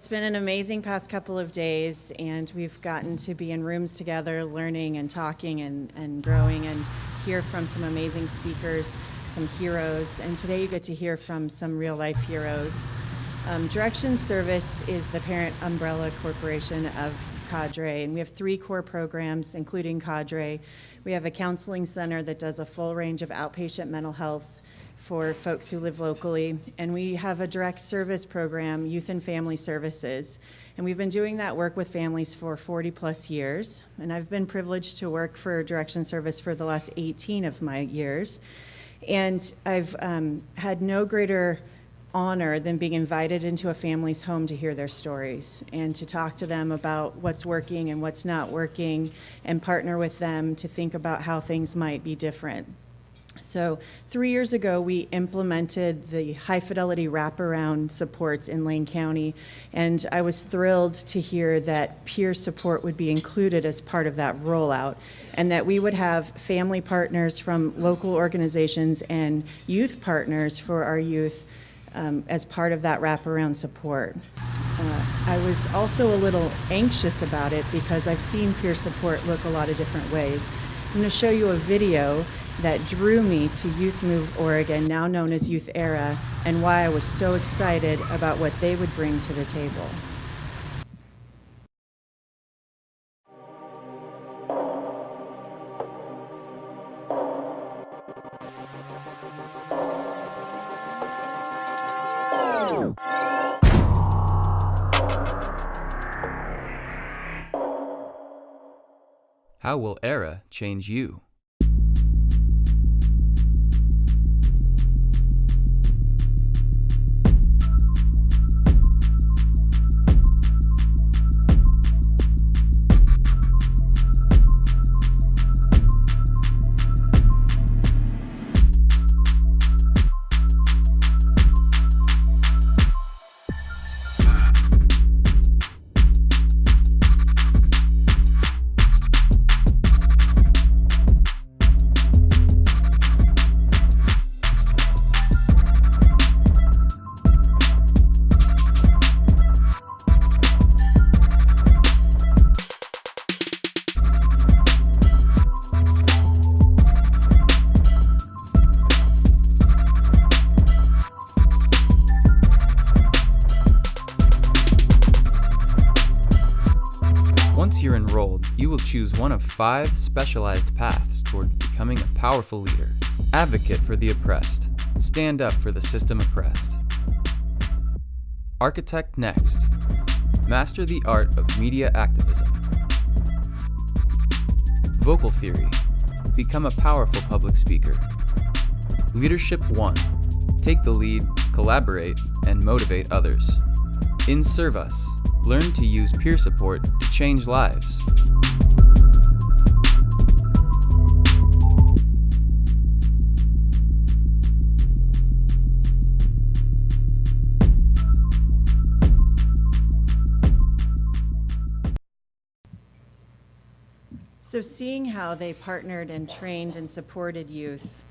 It's been an amazing past couple of days, and we've gotten to be in rooms together, learning and talking and growing, and hear from some amazing speakers, some heroes, and today you get to hear from some real-life heroes. Direction Service is the parent umbrella corporation of CADRE, and we have 3 core programs, including CADRE. We have a counseling center that does a full range of outpatient mental health for folks who live locally, and we have a direct service program, Youth and Family Services, and we've been doing that work with families for 40 plus years, and I've been privileged to work for Direction Service for the last 18 of my years, and I've had no greater honor than being invited into a family's home to hear their stories and to talk to them about what's working and what's not working, and partner with them to think about how things might be different. So 3 years ago, we implemented the high fidelity wraparound supports in Lane County, and I was thrilled to hear that peer support would be included as part of that rollout, and that we would have family partners from local organizations and youth partners for our youth as part of that wraparound support. I was also a little anxious about it because I've seen peer support look a lot of different ways. I'm going to show you a video that drew me to Youth Move Oregon, now known as Youth Era, and why I was so excited about what they would bring to the table. How will ERA change you? Once you're enrolled, you will choose one of 5 specialized paths toward becoming a powerful leader. Advocate for the oppressed. Stand up for the system oppressed. Architect next. Master the art of media activism. Vocal theory. Become a powerful public speaker. Leadership 1. Take the lead, collaborate, and motivate others. In Serve Us. Learn to use peer support to change lives. So seeing how they partnered and trained and supported youth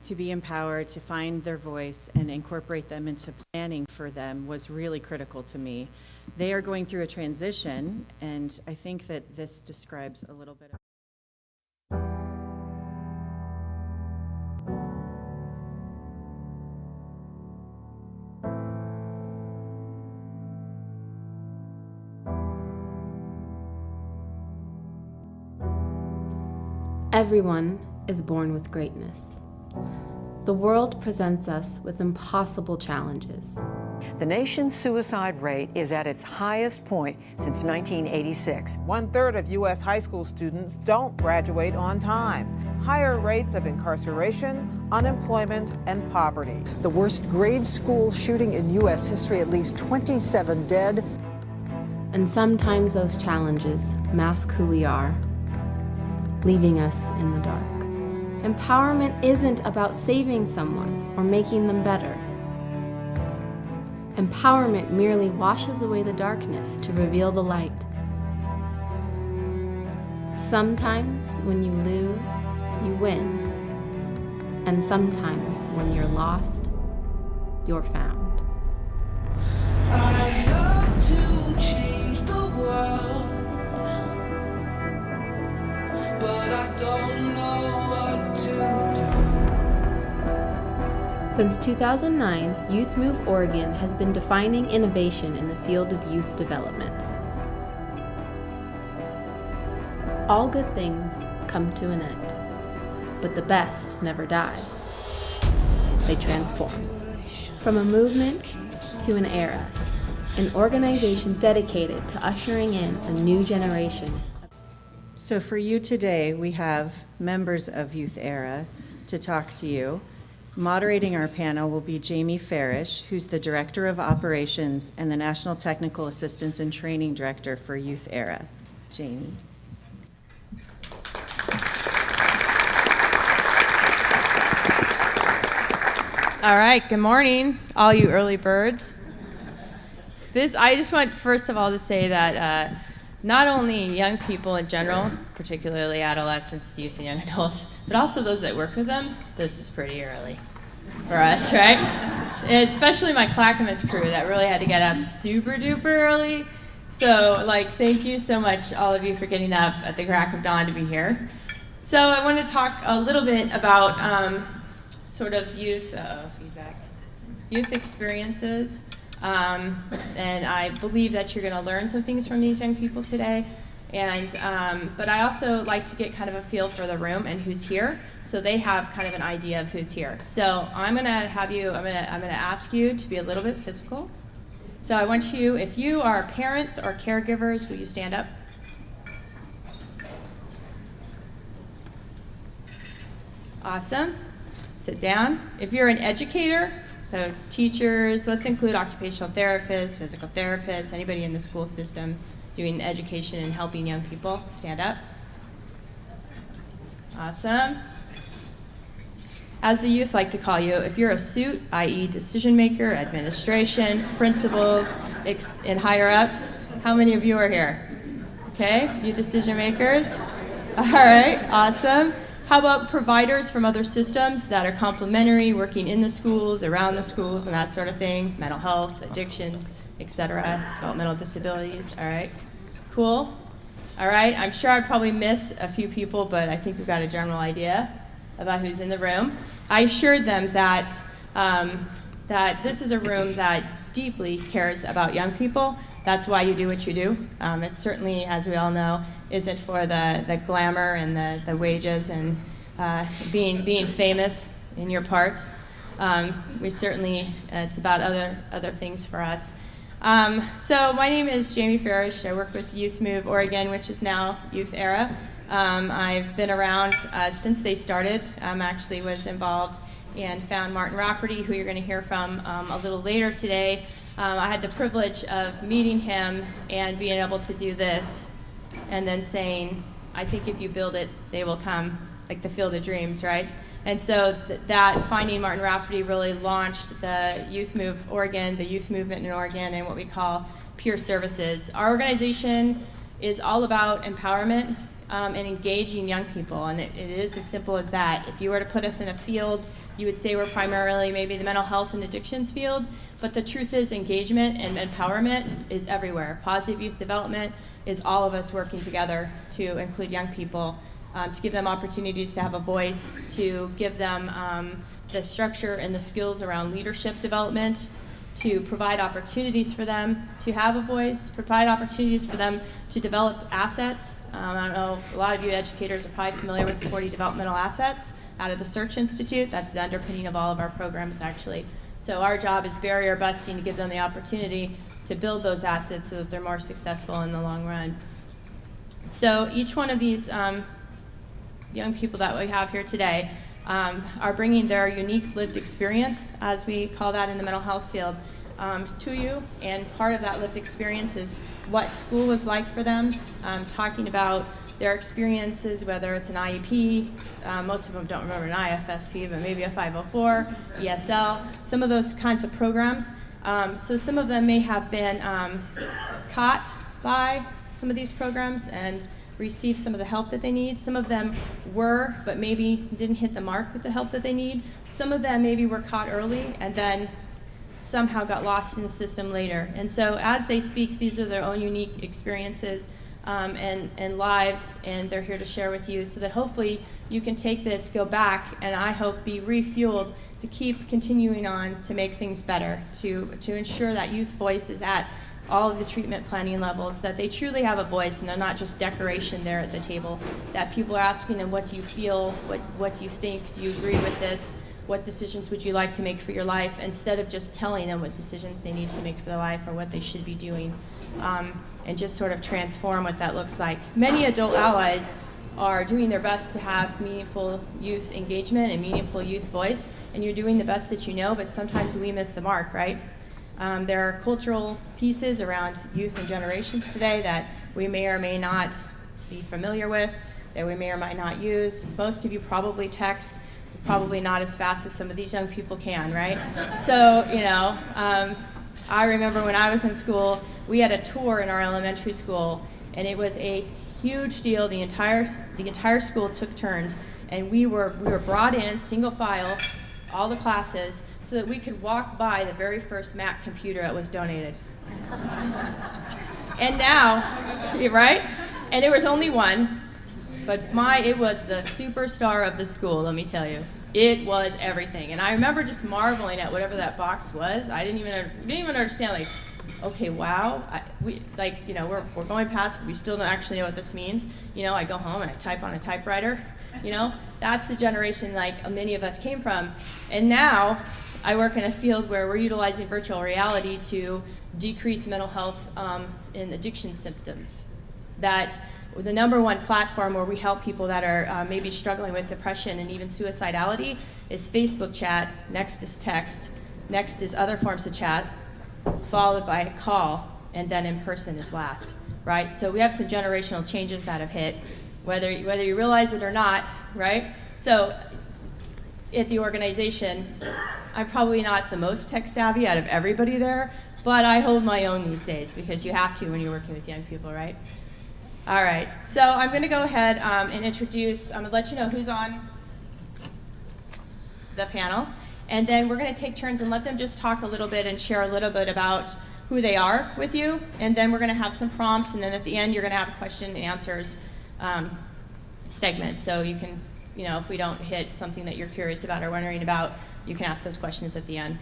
to be empowered, to find their voice and incorporate them into planning for them was really critical to me. They are going through a transition, and I think that this describes a little bit of Everyone is born with greatness. The world presents us with impossible challenges. The nation's suicide rate is at its highest point since 1986. 1/3 of U.S. high school students don't graduate on time. Higher rates of incarceration, unemployment, and poverty. The worst grade school shooting in U.S. history, at least 27 dead. And sometimes those challenges mask who we are, leaving us in the dark. Empowerment isn't about saving someone or making them better. Empowerment merely washes away the darkness to reveal the light. Sometimes when you lose, you win. And sometimes when you're lost, you're found. to change the world, but I don't know what to do. Since 2009, Youth Move Oregon has been defining innovation in the field of youth development. All good things come to an end, but the best never die. They transform. From a movement to an era, an organization dedicated to ushering in a new generation. So for you today, we have members of Youth Era to talk to you. Moderating our panel will be Jamie Farish, who's the Director of Operations and the National Technical Assistance and Training Director for Youth Era. Jamie. All right, good morning, all you early birds. I just want, first of all, to say that not only young people in general, particularly adolescents, youth, and young adults, but also those that work with them, this is pretty early for us, right? Especially my Clackamas crew that really had to get up super duper early. So, thank you so much, all of you, for getting up at the crack of dawn to be here. So I want to talk a little bit about sort of youth experiences, and I believe that you're going to learn some things from these young people today. And but I also like to get kind of a feel for the room and who's here, so they have kind of an idea of who's here. So I'm going to ask you to be a little bit physical. So I want you, if you are parents or caregivers, will you stand up? Awesome. Sit down. If you're an educator, so teachers, let's include occupational therapists, physical therapists, anybody in the school system doing education and helping young people, stand up. Awesome. As the youth like to call you, if you're a suit, i.e. decision maker, administration, principals, and higher ups, how many of you are here? Okay, you decision makers? All right, awesome. How about providers from other systems that are complementary, working in the schools, around the schools, and that sort of thing? Mental health, addictions, etc., developmental disabilities. All right, cool. All right, I'm sure I probably missed a few people, but I think we've got a general idea about who's in the room. I assured them that that this is a room that deeply cares about young people. That's why you do what you do. It certainly, as we all know, isn't for the glamour and the wages and being famous in your parts. We certainly, it's about other things for us. So my name is Jamie Farish. I work with Youth Move Oregon, which is now Youth Era. I've been around since they started. Actually was involved and found Martin Rafferty, who you're going to hear from a little later today. I had the privilege of meeting him and being able to do this and then saying, I think if you build it, they will come, like the Field of Dreams, right? And so that finding Martin Rafferty really launched the Youth Move Oregon, the youth movement in Oregon, and what we call peer services. Our organization is all about empowerment and engaging young people, and it is as simple as that. If you were to put us in a field, you would say we're primarily maybe the mental health and addictions field, but the truth is engagement and empowerment is everywhere. Positive youth development is all of us working together to include young people, to give them opportunities to have a voice, to give them the structure and the skills around leadership development, to provide opportunities for them to have a voice, provide opportunities for them to develop assets. I don't know, a lot of you educators are probably familiar with the 40 developmental assets out of the Search Institute. That's the underpinning of all of our programs, actually. So our job is barrier busting to give them the opportunity to build those assets so that they're more successful in the long run. So each one of these young people that we have here today are bringing their unique lived experience, as we call that in the mental health field, to you. And part of that lived experience is what school was like for them, talking about their experiences, whether it's an IEP, most of them don't remember an IFSP, but maybe a 504, ESL, some of those kinds of programs. So some of them may have been caught by some of these programs and receive some of the help that they need. Some of them were, but maybe didn't hit the mark with the help that they need. Some of them maybe were caught early and then somehow got lost in the system later. And so as they speak, these are their own unique experiences and lives, and they're here to share with you so that hopefully you can take this, go back, and I hope be refueled to keep continuing on to make things better, to ensure that youth voice is at all of the treatment planning levels, that they truly have a voice and they're not just decoration there at the table, that people are asking them, what do you feel, what do you think, do you agree with this, what decisions would you like to make for your life, instead of just telling them what decisions they need to make for their life or what they should be doing, and just sort of transform what that looks like. Many adult allies are doing their best to have meaningful youth engagement and meaningful youth voice, and you're doing the best that you know, but sometimes we miss the mark, right? There are cultural pieces around youth and generations today that we may or may not be familiar with, that we may or might not use. Most of you probably text, probably not as fast as some of these young people can, right? So, I remember when I was in school, we had a tour in our elementary school, and it was a huge deal. The entire school took turns, and we were brought in single file, all the classes, so that we could walk by the very first Mac computer that was donated. And now, right? And there was only one, but it was the superstar of the school, let me tell you. It was everything. And I remember just marveling at whatever that box was. I didn't even understand, like, okay, wow. We're going past, but we still don't actually know what this means. I go home and I type on a typewriter. That's the generation like many of us came from. And now I work in a field where we're utilizing virtual reality to decrease mental health and addiction symptoms. That the number one platform where we help people that are maybe struggling with depression and even suicidality is Facebook chat, next is text, next is other forms of chat, followed by a call, and then in person is last, right? So we have some generational changes that have hit, whether you realize it or not, right? So at the organization, I'm probably not the most tech savvy out of everybody there, but I hold my own these days because you have to when you're working with young people, right? All right, so I'm going to go ahead and introduce, I'm going to let you know who's on the panel, and then we're going to take turns and let them just talk a little bit and share a little bit about who they are with you, and then we're going to have some prompts, and then at the end you're going to have a question and answers segment, so you can, if we don't hit something that you're curious about or wondering about, you can ask those questions at the end.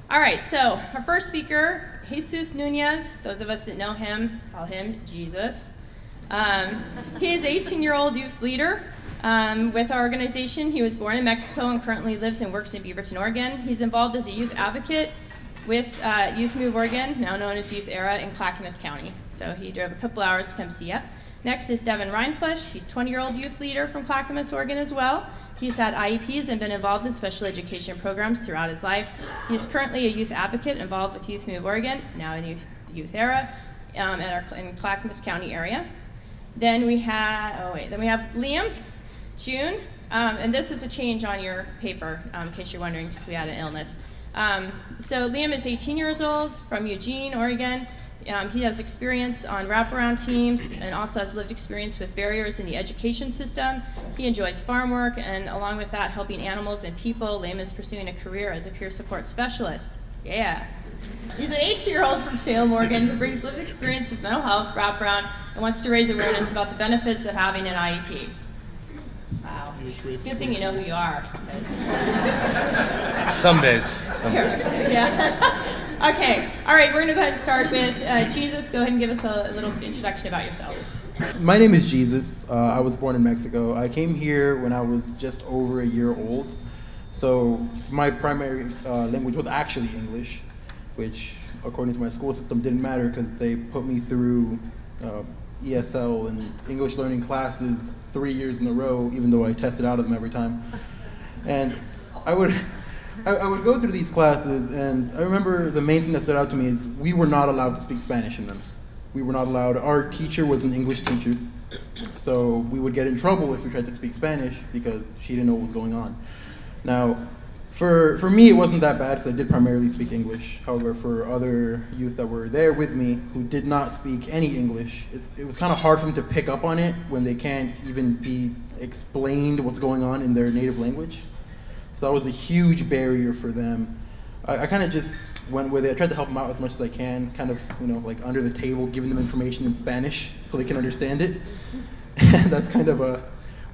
All right, so our first speaker, Jesus Nunez. Those of us that know him call him Jesus. He is an 18-year-old youth leader with our organization. He was born in Mexico and currently lives and works in Beaverton, Oregon. He's involved as a youth advocate with Youth Move Oregon, now known as Youth Era, in Clackamas County. So he drove a couple hours to come see you. Next is Devin Reinflesch. He's a 20-year-old youth leader from Clackamas, Oregon as well. He's had IEPs and been involved in special education programs throughout his life. He is currently a youth advocate involved with Youth Move Oregon, now in Youth Era, in Clackamas County area. Then we have Liam June, and this is a change on your paper, in case you're wondering, because we had an illness. So Liam is 18 years old, from Eugene, Oregon. He has experience on wraparound teams and also has lived experience with barriers in the education system. He enjoys farm work, and along with that, helping animals and people. Liam is pursuing a career as a peer support specialist. Yeah. He's an 18-year-old from Salem, Oregon, who brings lived experience with mental health, wraparound, and wants to raise awareness about the benefits of having an IEP. Wow. It's a good thing you know who you are. Some days. Yeah. Okay. All right. We're going to go ahead and start with Jesus. Go ahead and give us a little introduction about yourself. My name is Jesus. I was born in Mexico. I came here when I was just over a year old. So my primary language was actually English, which according to my school system didn't matter because they put me through ESL and English learning classes 3 years in a row, even though I tested out of them every time. And I would go through these classes, and I remember the main thing that stood out to me is we were not allowed to speak Spanish in them. We were not allowed. Our teacher was an English teacher, so we would get in trouble if we tried to speak Spanish because she didn't know what was going on. Now, for me, it wasn't that bad because I did primarily speak English. However, for other youth that were there with me who did not speak any English, it was kind of hard for them to pick up on it when they can't even be explained what's going on in their native language. So that was a huge barrier for them. I kind of just went with it. I tried to help them out as much as I can, kind of, like under the table, giving them information in Spanish so they can understand it. And that's kind of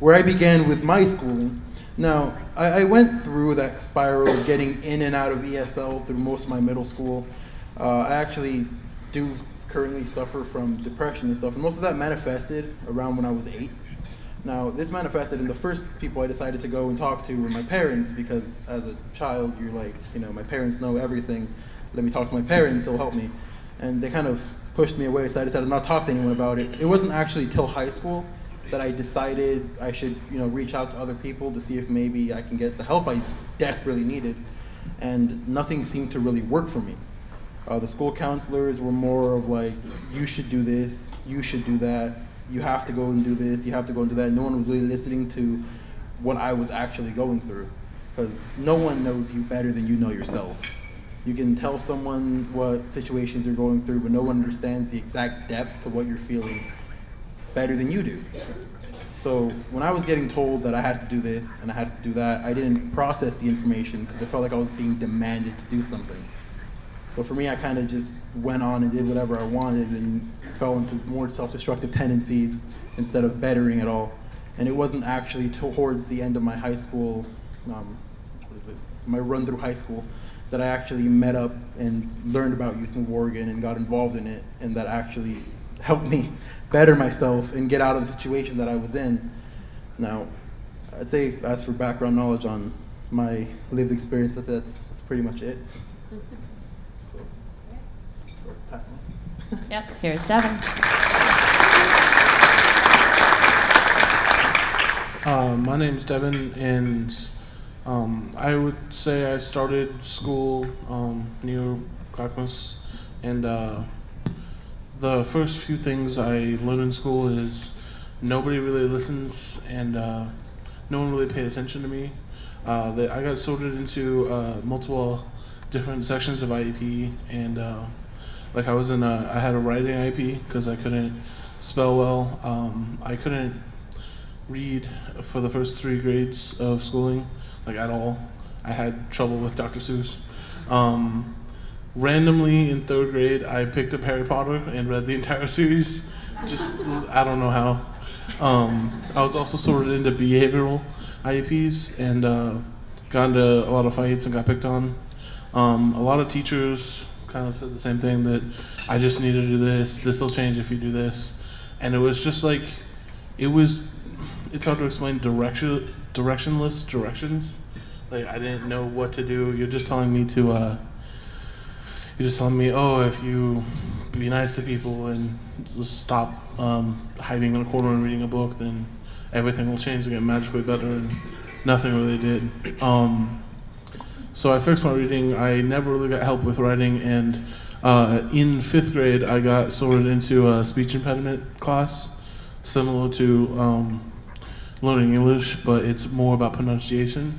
where I began with my schooling. Now, I went through that spiral of getting in and out of ESL through most of my middle school. I actually do currently suffer from depression and stuff, and most of that manifested around when I was 8. Now, this manifested in the first people I decided to go and talk to were my parents, because as a child, you're like, my parents know everything. Let me talk to my parents, they'll help me. And they kind of pushed me away, so I decided not to talk to anyone about it. It wasn't actually till high school that I decided I should, reach out to other people to see if maybe I can get the help I desperately needed. And nothing seemed to really work for me. The school counselors were more of like, you should do this, you should do that, you have to go and do this, you have to go and do that. No one was really listening to what I was actually going through, because no one knows you better than you know yourself. You can tell someone what situations you're going through, but no one understands the exact depth to what you're feeling better than you do. So when I was getting told that I had to do this and I had to do that, I didn't process the information because I felt like I was being demanded to do something. So for me, I kind of just went on and did whatever I wanted and fell into more self-destructive tendencies instead of bettering it all. And it wasn't actually towards the end of my high school, my run through high school, that I actually met up and learned about Youth Move Oregon and got involved in it, and that actually helped me better myself and get out of the situation that I was in. Now, I'd say as for background knowledge on my lived experience, that's pretty much it. Yep, here's Devin. My name's Devin, and I would say I started school near Clackamas, and the first few things I learned in school is nobody really listens, and no one really paid attention to me. I got sorted into multiple different sections of IEP, and I had a writing IEP because I couldn't spell well. I couldn't read for the first 3 grades of schooling, at all. I had trouble with Dr. Seuss. Randomly in 3rd grade, I picked up Harry Potter and read the entire series. I don't know how. I was also sorted into behavioral IEPs and got into a lot of fights and got picked on. A lot of teachers kind of said the same thing, that I just need to do this will change if you do this. And it was just it's hard to explain directionless directions. I didn't know what to do. You're just telling me, if you be nice to people and just stop hiding in a corner and reading a book, then everything will change and get magically better, and nothing really did. So I fixed my reading. I never really got help with writing, and in 5th grade, I got sorted into a speech impediment class, similar to learning English, but it's more about pronunciation.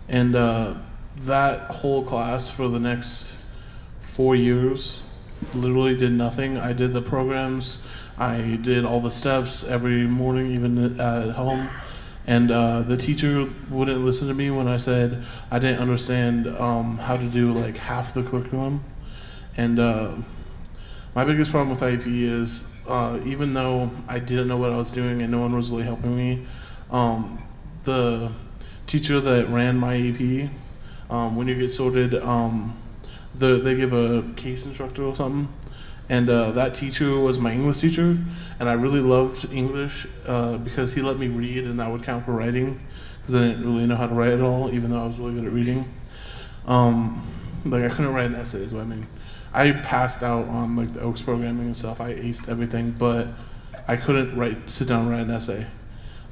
And that whole class for the next 4 years literally did nothing. I did the programs, I did all the steps every morning, even at home. And the teacher wouldn't listen to me when I said I didn't understand how to do half the curriculum. And my biggest problem with IEP is even though I didn't know what I was doing and no one was really helping me, the teacher that ran my IEP, when you get sorted, they give a case instructor or something. And that teacher was my English teacher, and I really loved English because he let me read, and that would count for writing, because I didn't really know how to write at all, even though I was really good at reading. I couldn't write an essay, so I passed out on the Oaks programming and stuff. I aced everything, but I couldn't sit down and write an essay.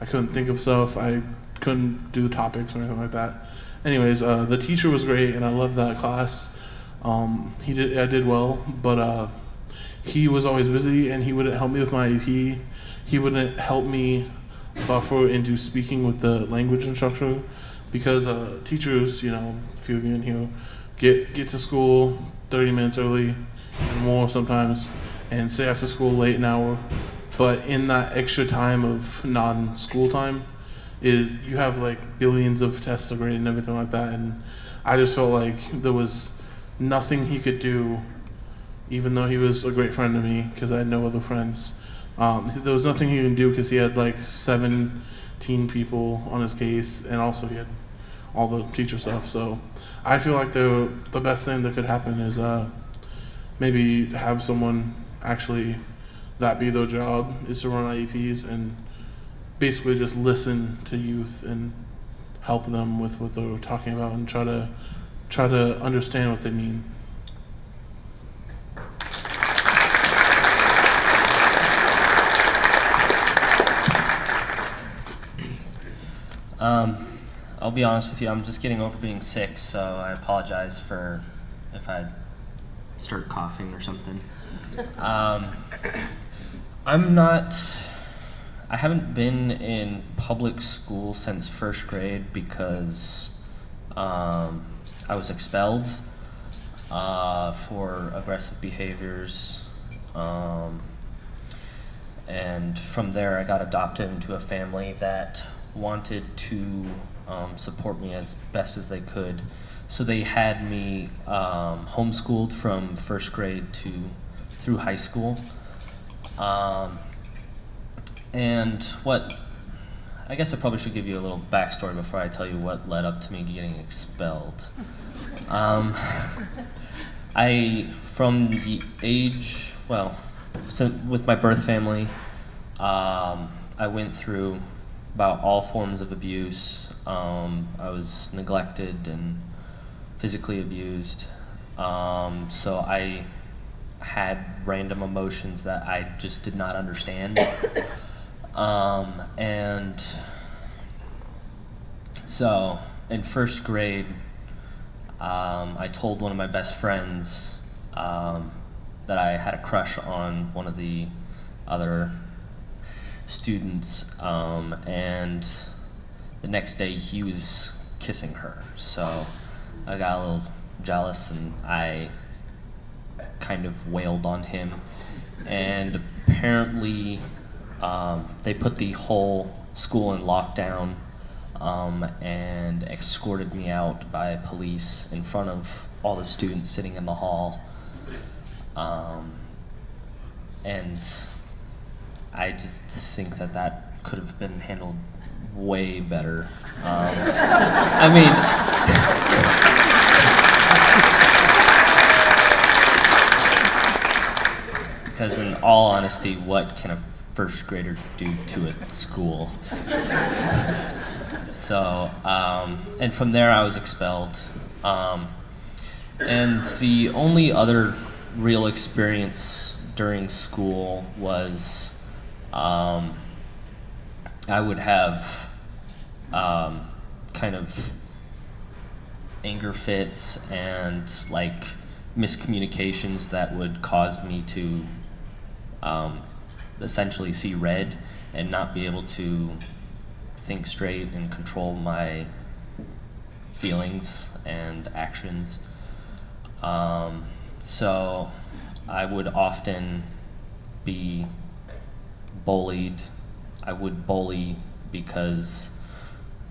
I couldn't think of stuff. I couldn't do topics or anything like that. Anyways, the teacher was great, and I loved that class. I did well, but he was always busy, and he wouldn't help me with my IEP. He wouldn't help me buffer into speaking with the language instructor, because teachers, a few of you in here, get to school 30 minutes early and more sometimes, and stay after school late an hour. But in that extra time of non-school time, you have billions of tests to grade and everything like that, and I just felt like there was nothing he could do, even though he was a great friend to me, because I had no other friends. There was nothing he could do because he had like 17 people on his case, and also he had all the teacher stuff. So I feel like the best thing that could happen is maybe have someone actually that be their job is to run IEPs and basically just listen to youth and help them with what they're talking about and try to understand what they mean. I'll be honest with you, I'm just getting over being sick, so I apologize for if I start coughing or something. I haven't been in public school since first grade because I was expelled for aggressive behaviors. And from there I got adopted into a family that wanted to support me as best as they could. So they had me homeschooled from first grade through high school. And I guess I probably should give you a little backstory before I tell you what led up to me getting expelled. From the age, so with my birth family, I went through about all forms of abuse. I was neglected and physically abused. So I had random emotions that I just did not understand. And so in first grade, I told one of my best friends that I had a crush on one of the other students, and the next day he was kissing her. So I got a little jealous and I kind of wailed on him, and apparently they put the whole school in lockdown and escorted me out by police in front of all the students sitting in the hall. And I just think that could have been handled way better. I mean, because in all honesty, what can a first grader do to a school? So, and from there I was expelled. And the only other real experience during school was I would have kind of anger fits and like miscommunications that would cause me to essentially see red and not be able to think straight and control my feelings and actions. So I would often be bullied. I would bully because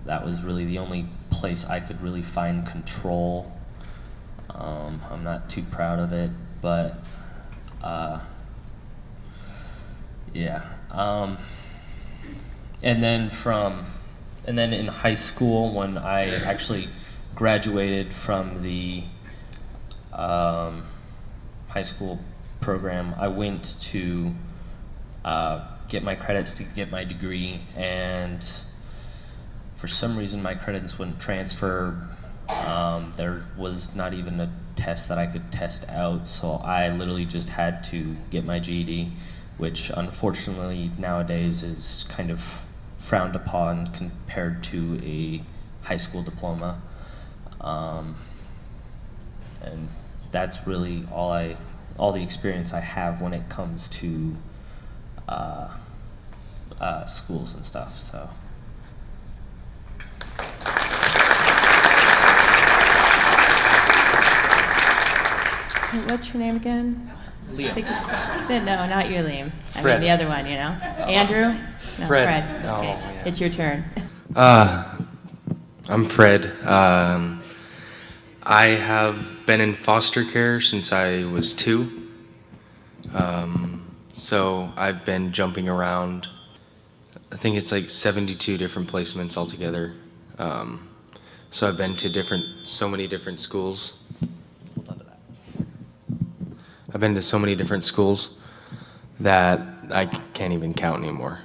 that was really the only place I could really find control. I'm not too proud of it, but yeah. And then in high school, when I actually graduated from the high school program, I went to get my credits to get my degree, and for some reason my credits wouldn't transfer. There was not even a test that I could test out, so I literally just had to get my GED, which unfortunately nowadays is kind of frowned upon compared to a high school diploma. And that's really all the experience I have when it comes to schools and stuff. So. What's your name again? Liam. No, not you, Liam. I Fred. mean the other one, you know? Andrew? No, Fred. Okay. Oh, yeah. It's your turn. I'm Fred. I have been in foster care since I was 2. So I've been jumping around. I think it's like 72 different placements altogether. So I've been to so many different schools. Hold on to that. I've been to so many different schools that I can't even count anymore.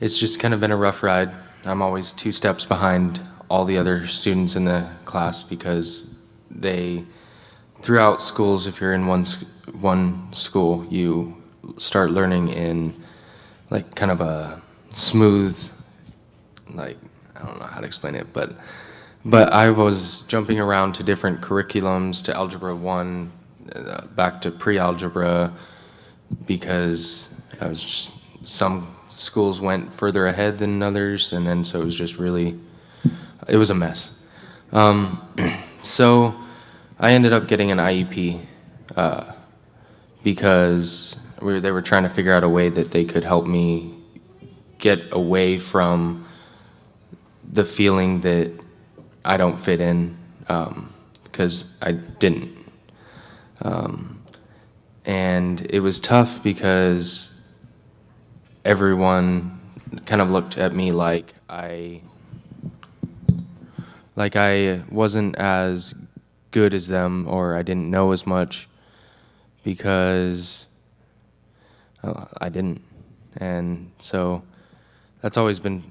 It's just kind of been a rough ride. I'm always 2 steps behind all the other students in the class because throughout schools, if you're in one school, you start learning in like kind of a smooth, like, I don't know how to explain it, but I was jumping around to different curriculums, to Algebra 1, back to pre-algebra, because some schools went further ahead than others, and then so it was just really, it was a mess. So I ended up getting an IEP because they were trying to figure out a way that they could help me get away from the feeling that I don't fit in, because I didn't. And it was tough because everyone kind of looked at me like I wasn't as good as them, or I didn't know as much, because I didn't. And so that's always been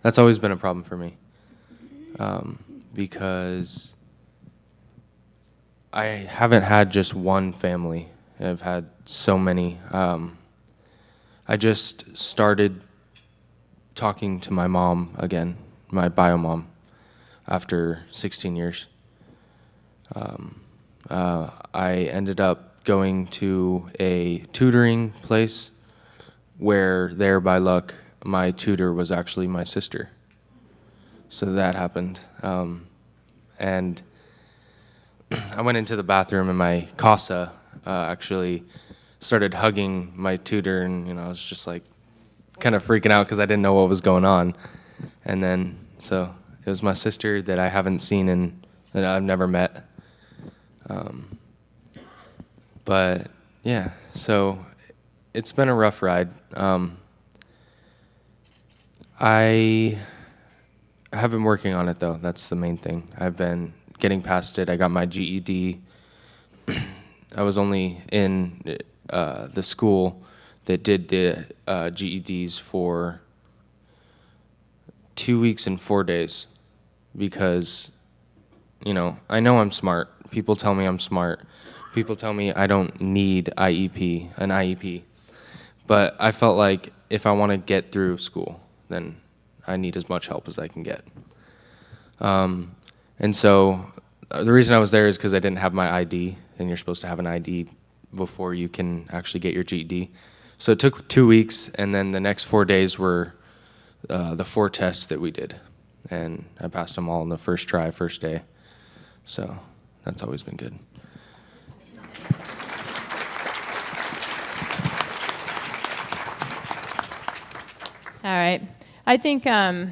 a problem for me, because I haven't had just one family. I've had so many. I just started talking to my mom again, my bio mom, after 16 years. I ended up going to a tutoring place where, there by luck, my tutor was actually my sister. So that happened. And I went into the bathroom, and my CASA actually started hugging my tutor, and I was just like kind of freaking out because I didn't know what was going on. And then so it was my sister that I haven't seen that I've never met. But yeah, so it's been a rough ride. I have been working on it, though. That's the main thing. I've been getting past it. I got my GED. I was only in the school that did the GEDs for 2 weeks and 4 days because, I know I'm smart. People tell me I'm smart. People tell me I don't need an IEP. But I felt like if I want to get through school, then I need as much help as I can get. And so the reason I was there is because I didn't have my ID, and you're supposed to have an ID before you can actually get your GED. So it took 2 weeks, and then the next 4 days were the 4 tests that we did. And I passed them all in the first try, first day. So that's always been good. All right. I think, we're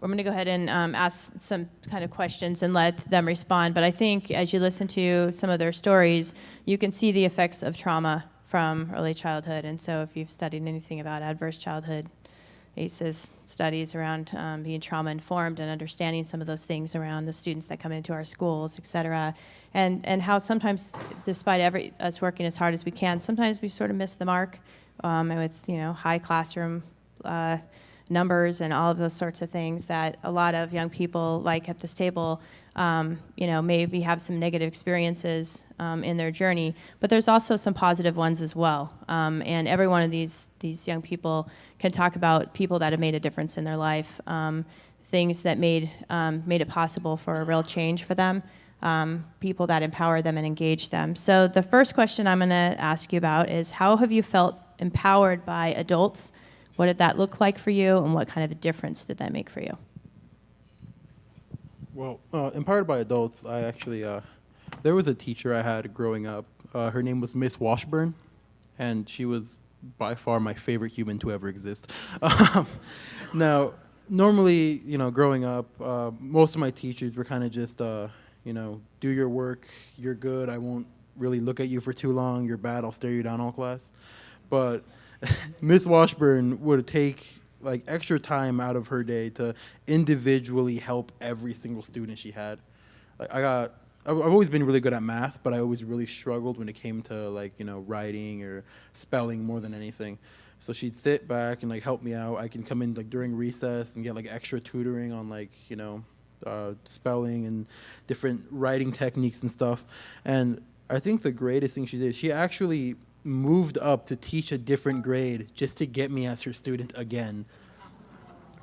going to go ahead and ask some kind of questions and let them respond. But I think as you listen to some of their stories, you can see the effects of trauma from early childhood. And so if you've studied anything about adverse childhood, ACEs studies around being trauma-informed and understanding some of those things around the students that come into our schools, et cetera, and how sometimes, despite us working as hard as we can, sometimes we sort of miss the mark with, high classroom numbers and all of those sorts of things that a lot of young people like at this table, maybe have some negative experiences in their journey, but there's also some positive ones as well. And every one of these young people can talk about people that have made a difference in their life, things that made it possible for a real change for them, people that empower them and engage them. So the first question I'm going to ask you about is, how have you felt empowered by adults? What did that look like for you, and what kind of a difference did that make for you? Well, empowered by adults, I actually, there was a teacher I had growing up. Her name was Miss Washburn, and she was by far my favorite human to ever exist. Now, normally, growing up, most of my teachers were kind of just, do your work, you're good, I won't really look at you for too long, you're bad, I'll stare you down all class. But Miss Washburn would take like extra time out of her day to individually help every single student she had. Like I've always been really good at math, but I always really struggled when it came to like, writing or spelling more than anything. So she'd sit back and like help me out. I can come in like during recess and get like extra tutoring on like, spelling and different writing techniques and stuff. And I think the greatest thing she did, she actually moved up to teach a different grade just to get me as her student again.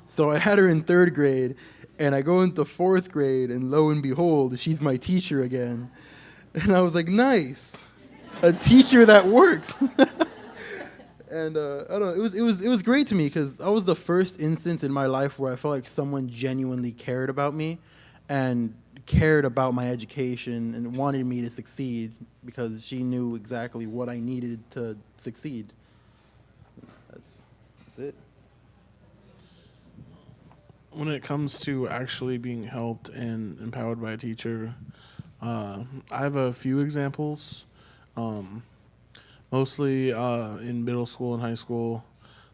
So I had her in 3rd grade, and I go into 4th grade, and lo and behold, she's my teacher again. And I was like, nice, a teacher that works. And I don't know, it was great to me because that was the first instance in my life where I felt like someone genuinely cared about me and cared about my education and wanted me to succeed because she knew exactly what I needed to succeed. That's it. When it comes to actually being helped and empowered by a teacher, I have a few examples. Mostly in middle school and high school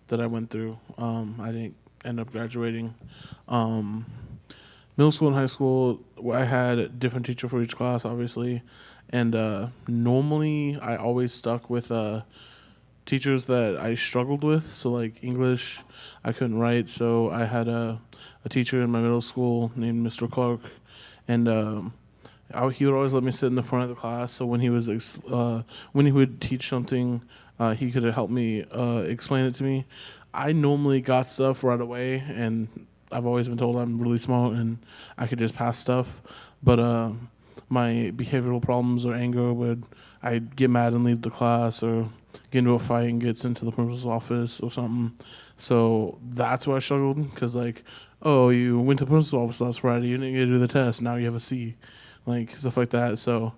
that I went through. I didn't end up graduating. Middle school and high school, I had a different teacher for each class, obviously. And normally, I always stuck with teachers that I struggled with. So like English, I couldn't write. So I had a teacher in my middle school named Mr. Clark. And he would always let me sit in the front of the class. So when he would teach something, he could help me explain it to me. I normally got stuff right away, and I've always been told I'm really smart and I could just pass stuff. But my behavioral problems or anger I'd get mad and leave the class or get into a fight and get sent to the principal's office or something. So that's where I struggled because like, oh, you went to the principal's office last Friday, you didn't get to do the test, now you have a C. Like stuff like that. So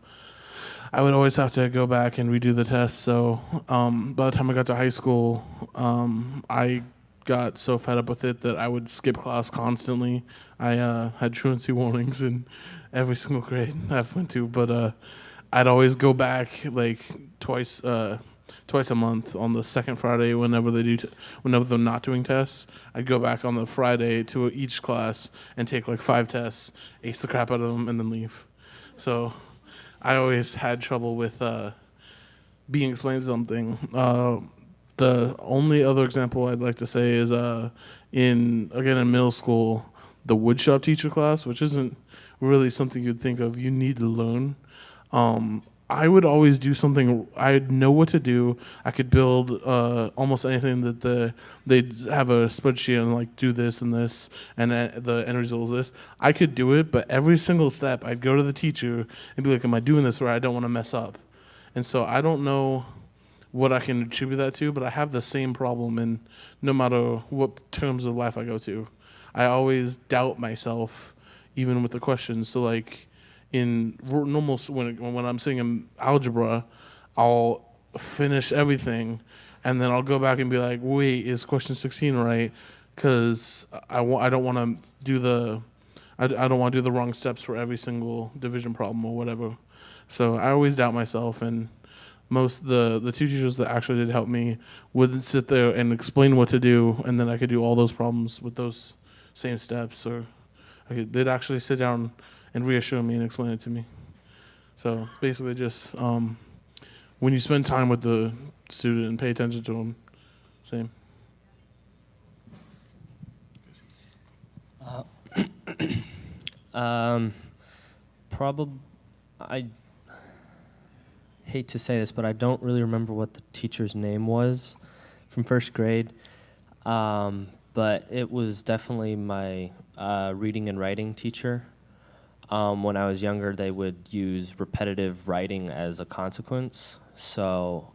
I would always have to go back and redo the test. So by the time I got to high school, I got so fed up with it that I would skip class constantly. I had truancy warnings in every single grade I went to, but I'd always go back like twice a month on the second Friday whenever they're not doing tests. I'd go back on the Friday to each class and take like 5 tests, ace the crap out of them, and then leave. So I always had trouble with being explained something. The only other example I'd like to say is in middle school, the woodshop teacher class, which isn't really something you'd think of. You need to learn. I would always do something. I'd know what to do. I could build almost anything that they'd have a spreadsheet and like do this and this, and the end result is this. I could do it, but every single step, I'd go to the teacher and be like, "Am I doing this right? I don't want to mess up." And so I don't know what I can attribute that to, but I have the same problem in no matter what terms of life I go to. I always doubt myself, even with the questions. So like in normal, when I'm sitting in algebra, I'll finish everything, and then I'll go back and be like, wait, is question 16 right? Because I don't want to do the wrong steps for every single division problem or whatever. So I always doubt myself, and most the 2 teachers that actually did help me would sit there and explain what to do, and then I could do all those problems with those same steps, or they'd actually sit down and reassure me and explain it to me. So basically just when you spend time with the student and pay attention to them, same. I hate to say this, but I don't really remember what the teacher's name was from first grade. But it was definitely my reading and writing teacher. When I was younger, they would use repetitive writing as a consequence. So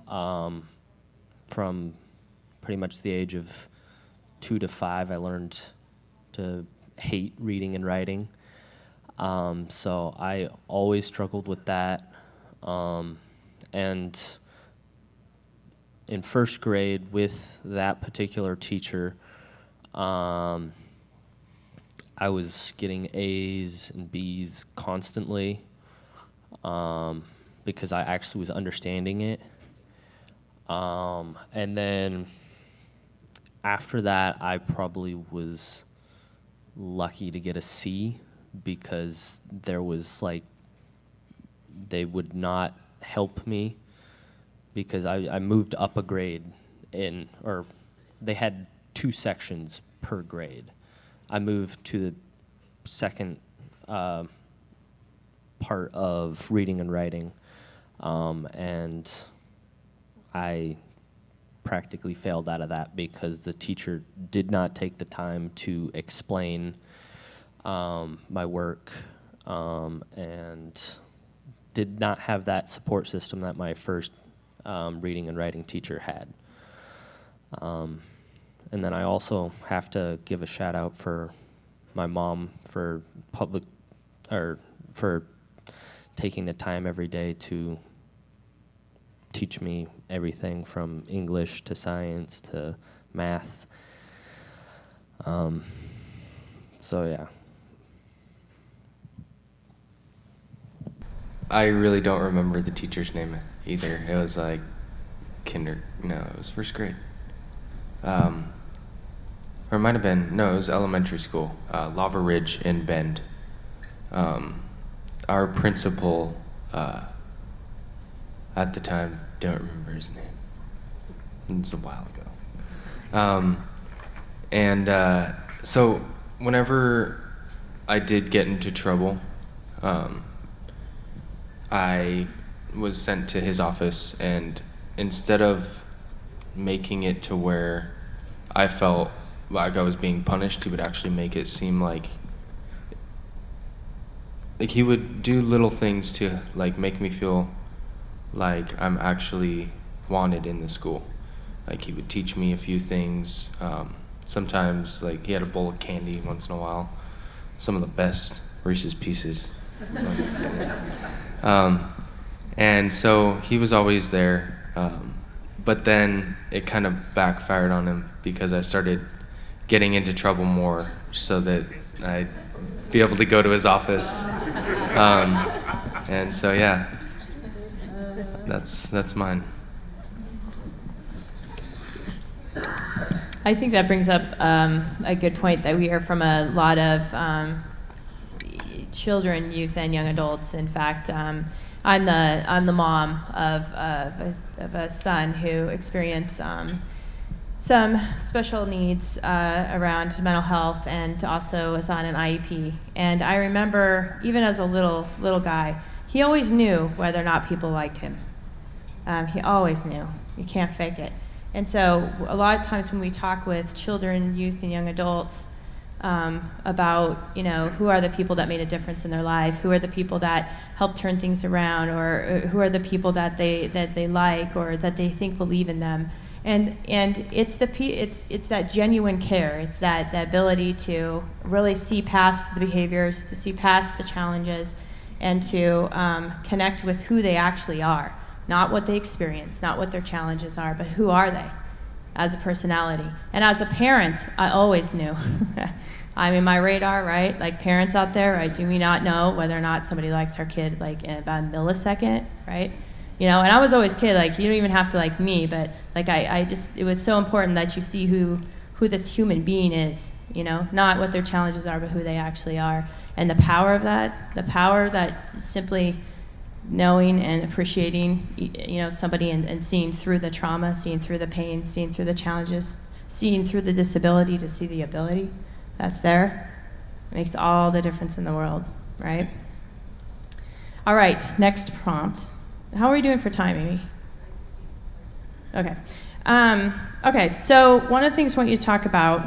from pretty much the age of 2 to 5, I learned to hate reading and writing. So I always struggled with that. And in first grade with that particular teacher, I was getting A's and B's constantly because I actually was understanding it. And then after that, I probably was lucky to get a C because there was like, they would not help me because I moved up a grade or they had 2 sections per grade. I moved to the second part of reading and writing, and I practically failed out of that because the teacher did not take the time to explain my work and did not have that support system that my first reading and writing teacher had. And then I also have to give a shout out for my mom for for taking the time every day to teach me everything from English to science to math. So yeah. I really don't remember the teacher's name either. It was like it was first grade. Or it might have been, no, it was elementary school, Lava Ridge in Bend. Our principal, at the time, don't remember his name. It was a while ago. So whenever I did get into trouble, I was sent to his office, and instead of making it to where I felt like I was being punished, he would actually make it seem like he would do little things to like make me feel like I'm actually wanted in the school. Like he would teach me a few things. Sometimes like he had a bowl of candy once in a while, some of the best Reese's Pieces. And so he was always there, but then it kind of backfired on him because I started getting into trouble more so that I'd be able to go to his office. And so yeah, that's mine. I think that brings up a good point that we hear from a lot of children, youth, and young adults. In fact, I'm the mom of a son who experienced some special needs around mental health, and also was on an IEP. And I remember, even as a little guy, he always knew whether or not people liked him. He always knew. You can't fake it. And so a lot of times when we talk with children, youth, and young adults about, who are the people that made a difference in their life, who are the people that helped turn things around, or who are the people that they like or that they think believe in them, and it's that genuine care. It's that ability to really see past the behaviors, to see past the challenges, and to connect with who they actually are, not what they experience, not what their challenges are, but who are they as a personality. And as a parent, I always knew. I'm in my radar, right? Like parents out there, right? Do we not know whether or not somebody likes our kid like in about a millisecond, right? And I was always kid, like you don't even have to like me, but like I just, it was so important that you see who this human being is, not what their challenges are, but who they actually are. And the power that simply knowing and appreciating, somebody and seeing through the trauma, seeing through the pain, seeing through the challenges, seeing through the disability to see the ability that's there, it makes all the difference in the world, right? All right, next prompt. How are we doing for time, Amy? Okay. Okay, so one of the things I want you to talk about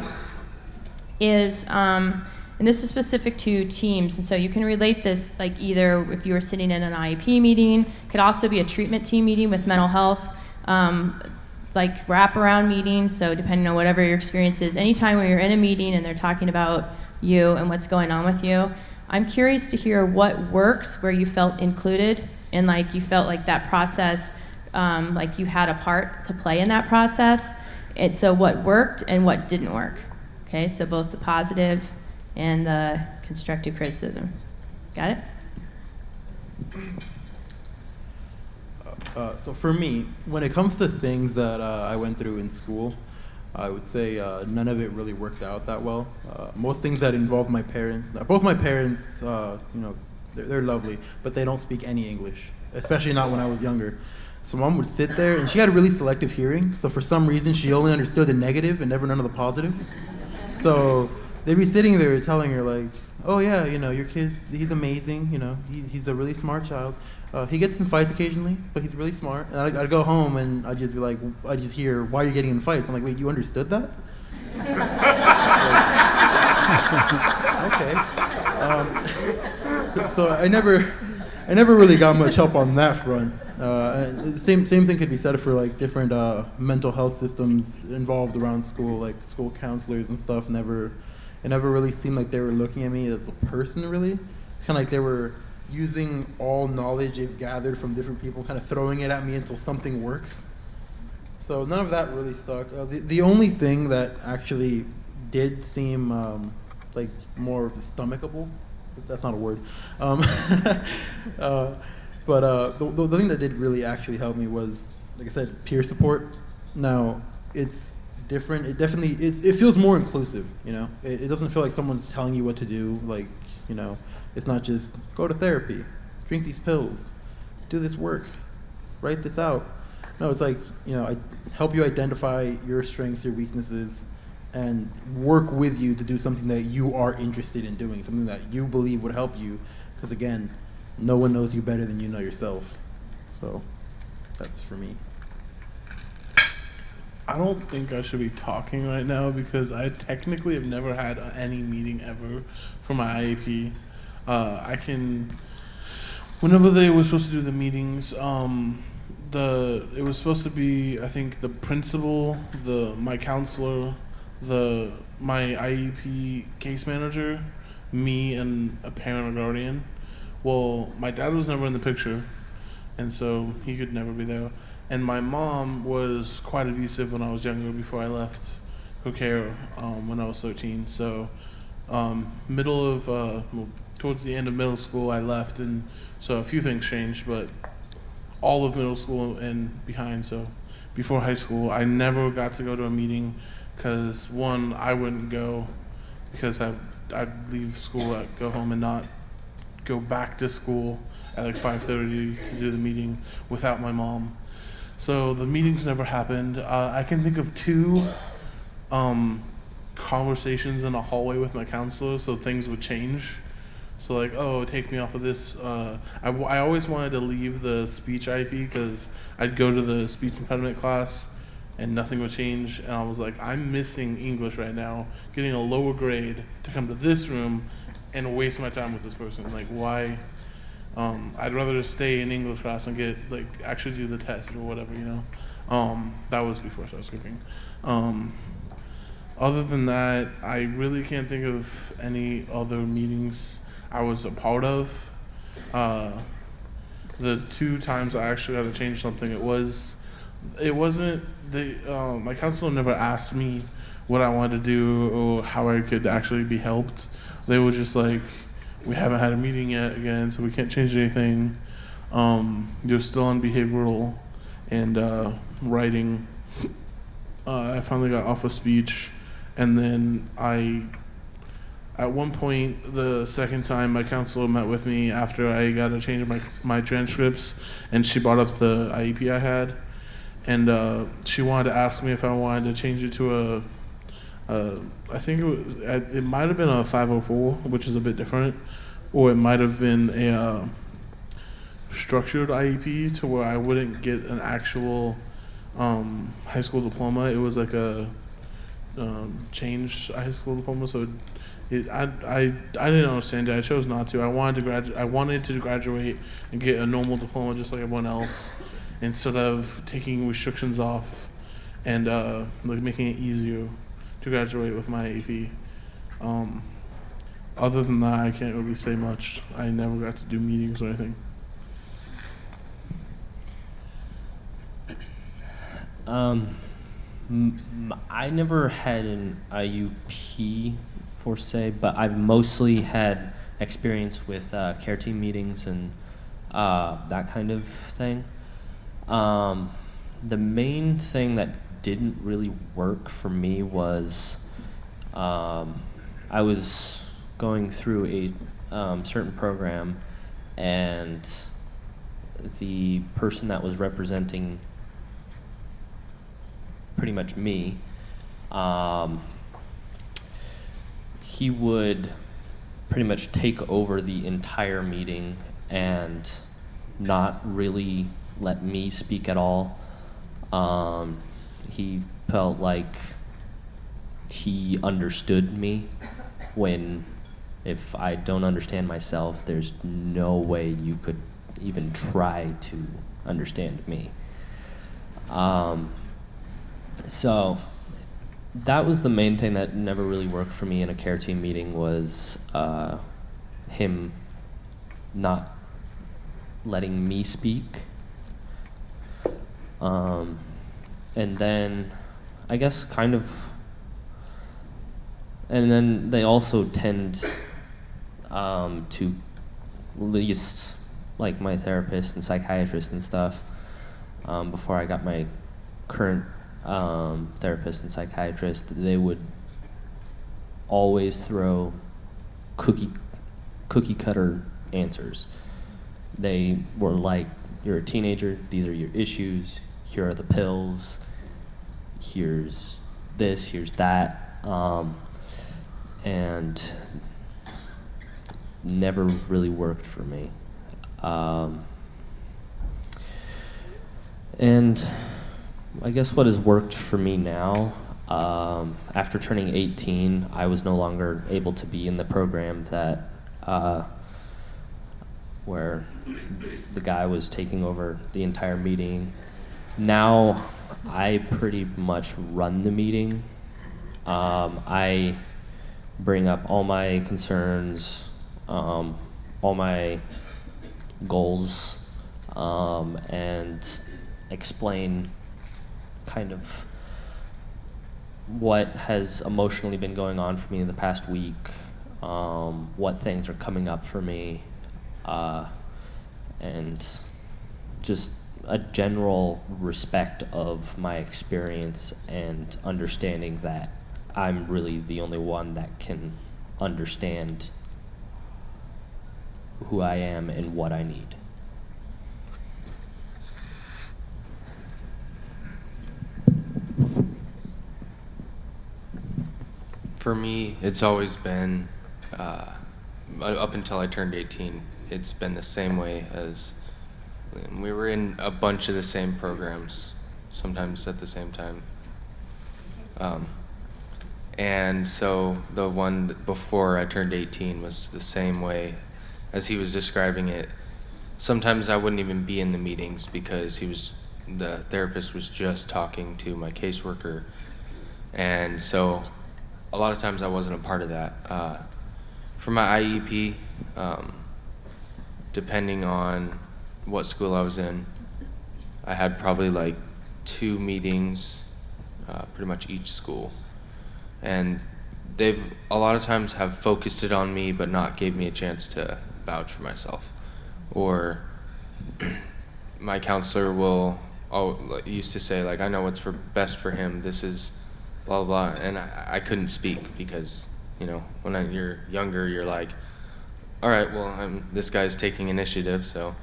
is, and this is specific to teams, and so you can relate this like either if you were sitting in an IEP meeting, could also be a treatment team meeting with mental health, like wraparound meetings, so depending on whatever your experience is, anytime when you're in a meeting and they're talking about you and what's going on with you, I'm curious to hear what works where you felt included and like you felt like that process like you had a part to play in that process. And so what worked and what didn't work. Okay, so both the positive and the constructive criticism. Got it? So for me, when it comes to things that I went through in school, I would say none of it really worked out that well. Most things that involved my parents, both my parents, they're lovely, but they don't speak any English, especially not when I was younger. So mom would sit there, and she had a really selective hearing, so for some reason she only understood the negative and never none of the positive. So they'd be sitting there telling her like, oh yeah, your kid, he's amazing, he's a really smart child. He gets in fights occasionally, but he's really smart. And I'd go home and I'd just be like, I just hear, why are you getting in fights? I'm like, wait, you understood that? Okay. So I never really got much help on that front. Same thing could be said for like different mental health systems involved around school, like school counselors and stuff. It never really seemed like they were looking at me as a person, really. It's kind of like they were using all knowledge they've gathered from different people, kind of throwing it at me until something works. So none of that really stuck. The only thing that actually did seem like more stomachable, if that's not a word, but the thing that did really actually help me was, like I said, peer support. Now, it's different. It feels more inclusive, It doesn't feel like someone's telling you what to do, like, it's not just go to therapy, drink these pills, do this work, write this out. No, it's like, I help you identify your strengths, your weaknesses, and work with you to do something that you are interested in doing, something that you believe would help you. Because again, no one knows you better than you know yourself. So that's for me. I don't think I should be talking right now because I technically have never had any meeting ever for my IEP. Whenever they were supposed to do the meetings, it was supposed to be, I think, the principal, my counselor, my IEP case manager, me, and a parent or guardian. Well, my dad was never in the picture, and so he could never be there. And my mom was quite abusive when I was younger, before I left her care when I was 13. So towards the end of middle school, I left, and so a few things changed, but all of middle school and behind, so before high school, I never got to go to a meeting because, one, I wouldn't go because I'd leave school, go home and not go back to school at like 5:30 to do the meeting without my mom. So the meetings never happened. I can think of two conversations in a hallway with my counselor, so things would change. So like, oh, take me off of this. I always wanted to leave the speech IEP because I'd go to the speech impediment class and nothing would change. And I was like, I'm missing English right now, getting a lower grade to come to this room and waste my time with this person. Like, why? I'd rather just stay in English class and get, like, actually do the test or whatever, That was before I started skipping. Other than that, I really can't think of any other meetings I was a part of. The two times I actually had to change something, my counselor never asked me what I wanted to do or how I could actually be helped. They were just like, we haven't had a meeting yet again, so we can't change anything. You're still on behavioral and writing. I finally got off of speech, and then at one point, the second time, my counselor met with me after I got a change of my transcripts, and she brought up the IEP I had, and she wanted to ask me if I wanted to change it to I think it might have been a 504, which is a bit different, or it might have been a structured IEP to where I wouldn't get an actual high school diploma. It was like a changed high school diploma, so I didn't understand it. I chose not to. I wanted to graduate and get a normal diploma just like everyone else, instead of taking restrictions off and like making it easier to graduate with my AP. Other than that, I can't really say much. I never got to do meetings or anything. I never had an IUP per se, but I've mostly had experience with care team meetings and that kind of thing. The main thing that didn't really work for me was I was going through a certain program, and the person that was representing pretty much me, he would pretty much take over the entire meeting and not really let me speak at all. He felt like he understood me when if I don't understand myself, there's no way you could even try to understand me. So that was the main thing that never really worked for me in a care team meeting was him not letting me speak. And then I guess kind of, and then they also tend to, at least like my therapist and psychiatrist and stuff, before I got my current therapist and psychiatrist, they would always throw cookie cutter answers. They were like, you're a teenager, these are your issues, here are the pills, here's this, here's that, and never really worked for me. And I guess what has worked for me now, after turning 18, I was no longer able to be in the program that where the guy was taking over the entire meeting. Now I pretty much run the meeting. I bring up all my concerns, all my goals, and explain kind of what has emotionally been going on for me in the past week, what things are coming up for me, and just a general respect of my experience and understanding that I'm really the only one that can understand who I am and what I need. For me, it's always been, up until I turned 18, it's been the same way as we were in a bunch of the same programs, sometimes at the same time. And so the one before I turned 18 was the same way as he was describing it. Sometimes I wouldn't even be in the meetings because the therapist was just talking to my caseworker. And so a lot of times I wasn't a part of that. For my IEP, depending on what school I was in, I had probably like 2 meetings, pretty much each school. And they've a lot of times have focused it on me but not gave me a chance to vouch for myself. Or my counselor used to say, like, I know what's best for him, this is blah, blah, blah. And I couldn't speak because, when you're younger, you're like, all right, well, this guy's taking initiative, so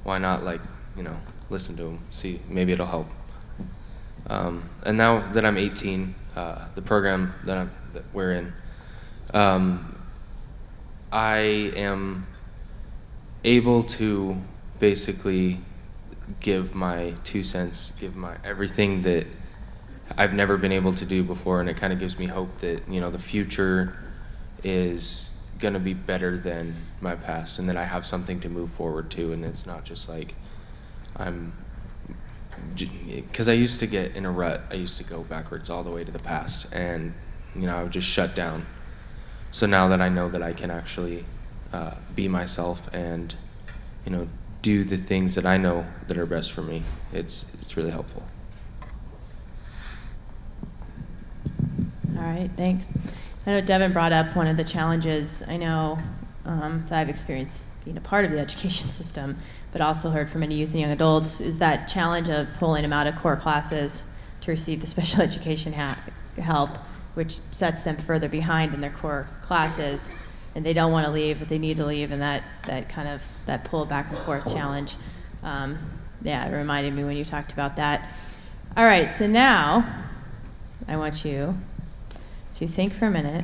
why not, listen to him, see, maybe it'll help. And now that I'm 18, the program that we're in, I am able to basically give my 2 cents, give my everything that I've never been able to do before, and it kind of gives me hope that, the future is gonna be better than my past, and that I have something to move forward to, and it's not just like because I used to get in a rut. I used to go backwards all the way to the past, and I would just shut down. So now that I know that I can actually be myself and do the things that I know that are best for me, it's really helpful. All right, thanks. I know Devin brought up one of the challenges I know that I've experienced being a part of the education system, but also heard from many youth and young adults, is that challenge of pulling them out of core classes to receive the special education help, which sets them further behind in their core classes, and they don't want to leave, but they need to leave, and that pull back and forth challenge. Yeah, it reminded me when you talked about that. All right, so now I want you to think for a minute.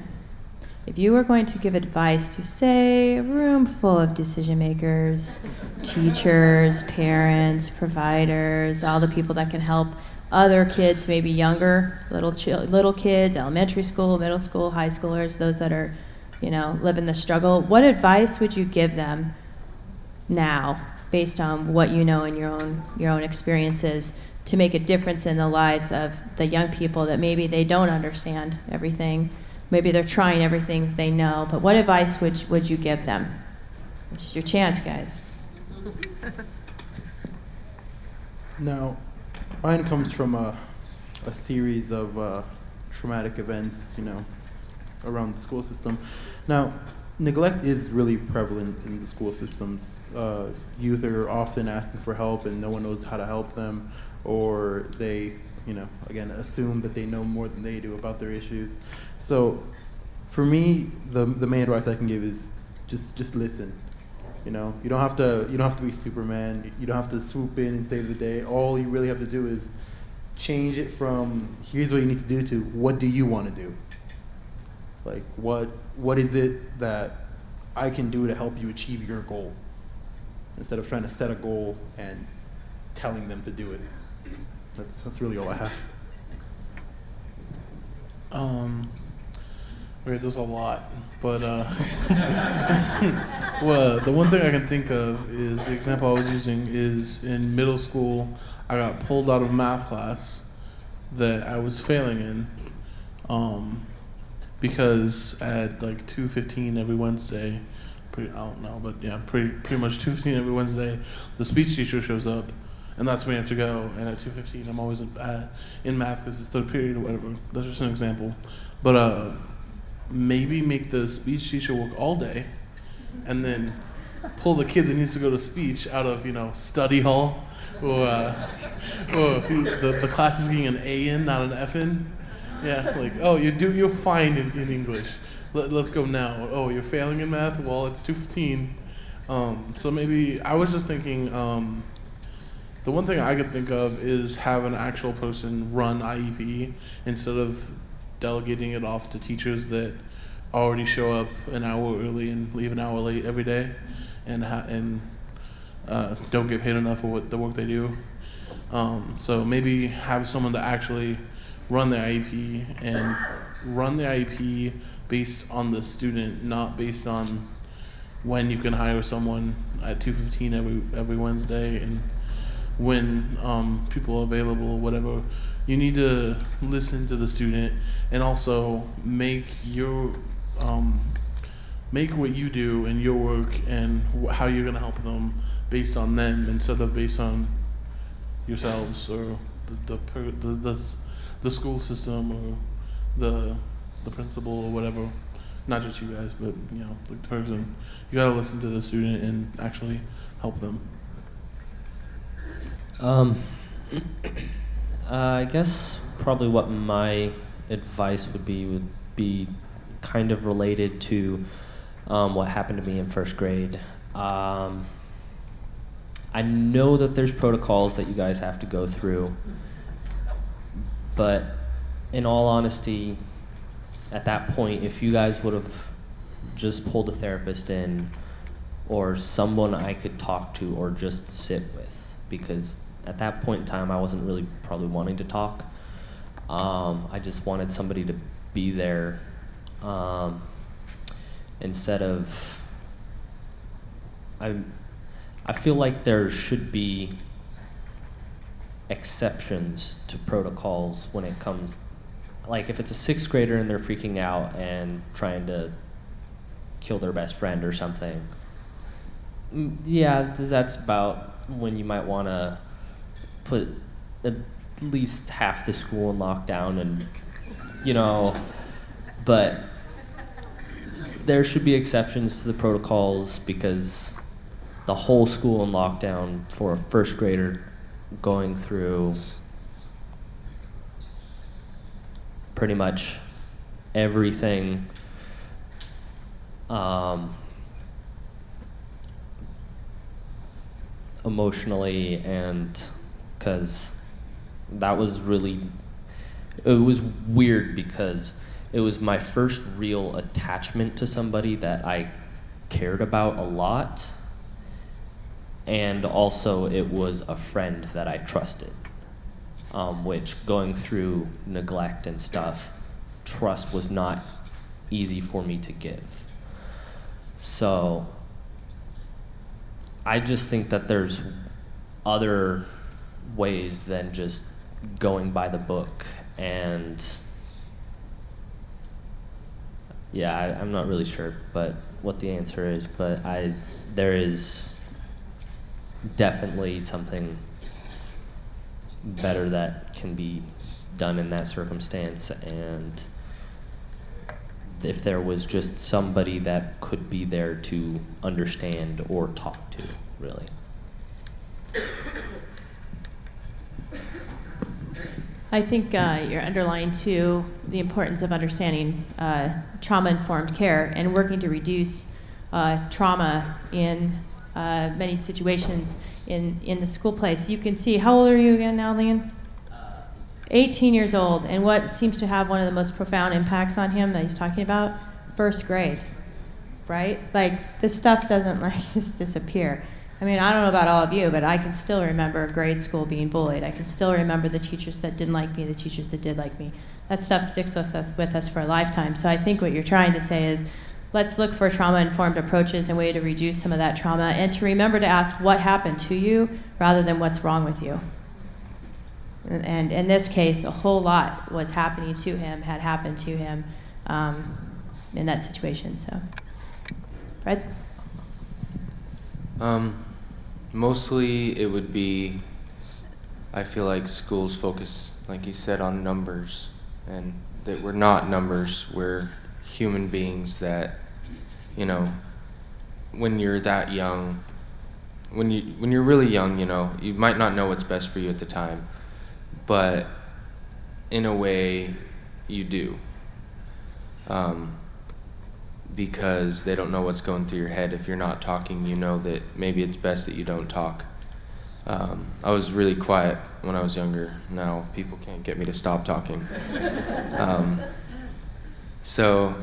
If you were going to give advice to, say, a room full of decision makers, teachers, parents, providers, all the people that can help other kids, maybe younger, little kids, elementary school, middle school, high schoolers, those that are, living the struggle, what advice would you give them now, based on what you know in your own experiences, to make a difference in the lives of the young people that maybe they don't understand everything? Maybe they're trying everything they know, but what advice would you give them? This is your chance, guys. Now, mine comes from a series of traumatic events, around the school system. Now, neglect is really prevalent in the school systems. Youth are often asking for help and no one knows how to help them, or they, again, assume that they know more than they do about their issues. So for me, the main advice I can give is just listen. You don't have to be Superman. You don't have to swoop in and save the day. All you really have to do is change it from here's what you need to do to what do you want to do? Like what is it that I can do to help you achieve your goal? Instead of trying to set a goal and telling them to do it. That's really all I have. Right, there's a lot, but well, the one thing I can think of is the example I was using is in middle school. I got pulled out of math class that I was failing in, because at like 2:15 every Wednesday, I don't know, but yeah, pretty much 2:15 every Wednesday, the speech teacher shows up, and that's when you have to go. And at 2:15, I'm always in math because it's third period or whatever. That's just an example, but maybe make the speech teacher work all day, and then pull the kid that needs to go to speech out of study hall, or the class is getting an A in, not an F in. Yeah, like, oh, you're fine in English. Let's go now. Oh, you're failing in math? Well, it's 2:15. So maybe I was just thinking, the one thing I could think of is have an actual person run IEP instead of delegating it off to teachers that already show up an hour early and leave an hour late every day, and don't get paid enough for the work they do. So maybe have someone to actually run the IEP, and run the IEP based on the student, not based on when you can hire someone at 2:15 every Wednesday, and when people are available or whatever. You need to listen to the student, and also make what you do and your work and how you're going to help them based on them instead of based on yourselves or the school system or the principal or whatever. Not just you guys, but like the person. You got to listen to the student and actually help them. I guess probably what my advice would be kind of related to what happened to me in first grade. I know that there's protocols that you guys have to go through, but in all honesty, at that point, if you guys would have just pulled a therapist in, or someone I could talk to or just sit with, because at that point in time, I wasn't really probably wanting to talk. I just wanted somebody to be there, instead of, I feel like there should be exceptions to protocols when it comes, like if it's a sixth grader and they're freaking out and trying to kill their best friend or something, yeah, that's about when you might want to put at least half the school in lockdown and, but there should be exceptions to the protocols because the whole school in lockdown for a first grader going through pretty much everything emotionally, and because that was really, it was weird because it was my first real attachment to somebody that I cared about a lot, and also it was a friend that I trusted, which going through neglect and stuff, trust was not easy for me to give. So I just think that there's other ways than just going by the book, and yeah, I'm not really sure but what the answer is, but there is definitely something better that can be done in that circumstance, and if there was just somebody that could be there to understand or talk to, really. I think you're underlying too the importance of understanding trauma-informed care and working to reduce trauma in many situations in the school place. You can see, how old are you again now, Leon? 18 years old, and what seems to have one of the most profound impacts on him that he's talking about, first grade, right? Like, this stuff doesn't like just disappear. I mean, I don't know about all of you, but I can still remember grade school being bullied. I can still remember the teachers that didn't like me, the teachers that did like me. That stuff sticks with us for a lifetime. So I think what you're trying to say is, let's look for trauma-informed approaches and way to reduce some of that trauma, and to remember to ask what happened to you rather than what's wrong with you. And in this case, a whole lot was happening to him, had happened to him in that situation. So, Fred? Mostly it would be, I feel like schools focus, like you said, on numbers, and that we're not numbers, we're human beings that, you know, when you're that young, when you're really young, you know, you might not know what's best for you at the time, but in a way you do, because they don't know what's going through your head. If you're not talking, you know that maybe it's best that you don't talk. I was really quiet when I was younger. Now people can't get me to stop talking. So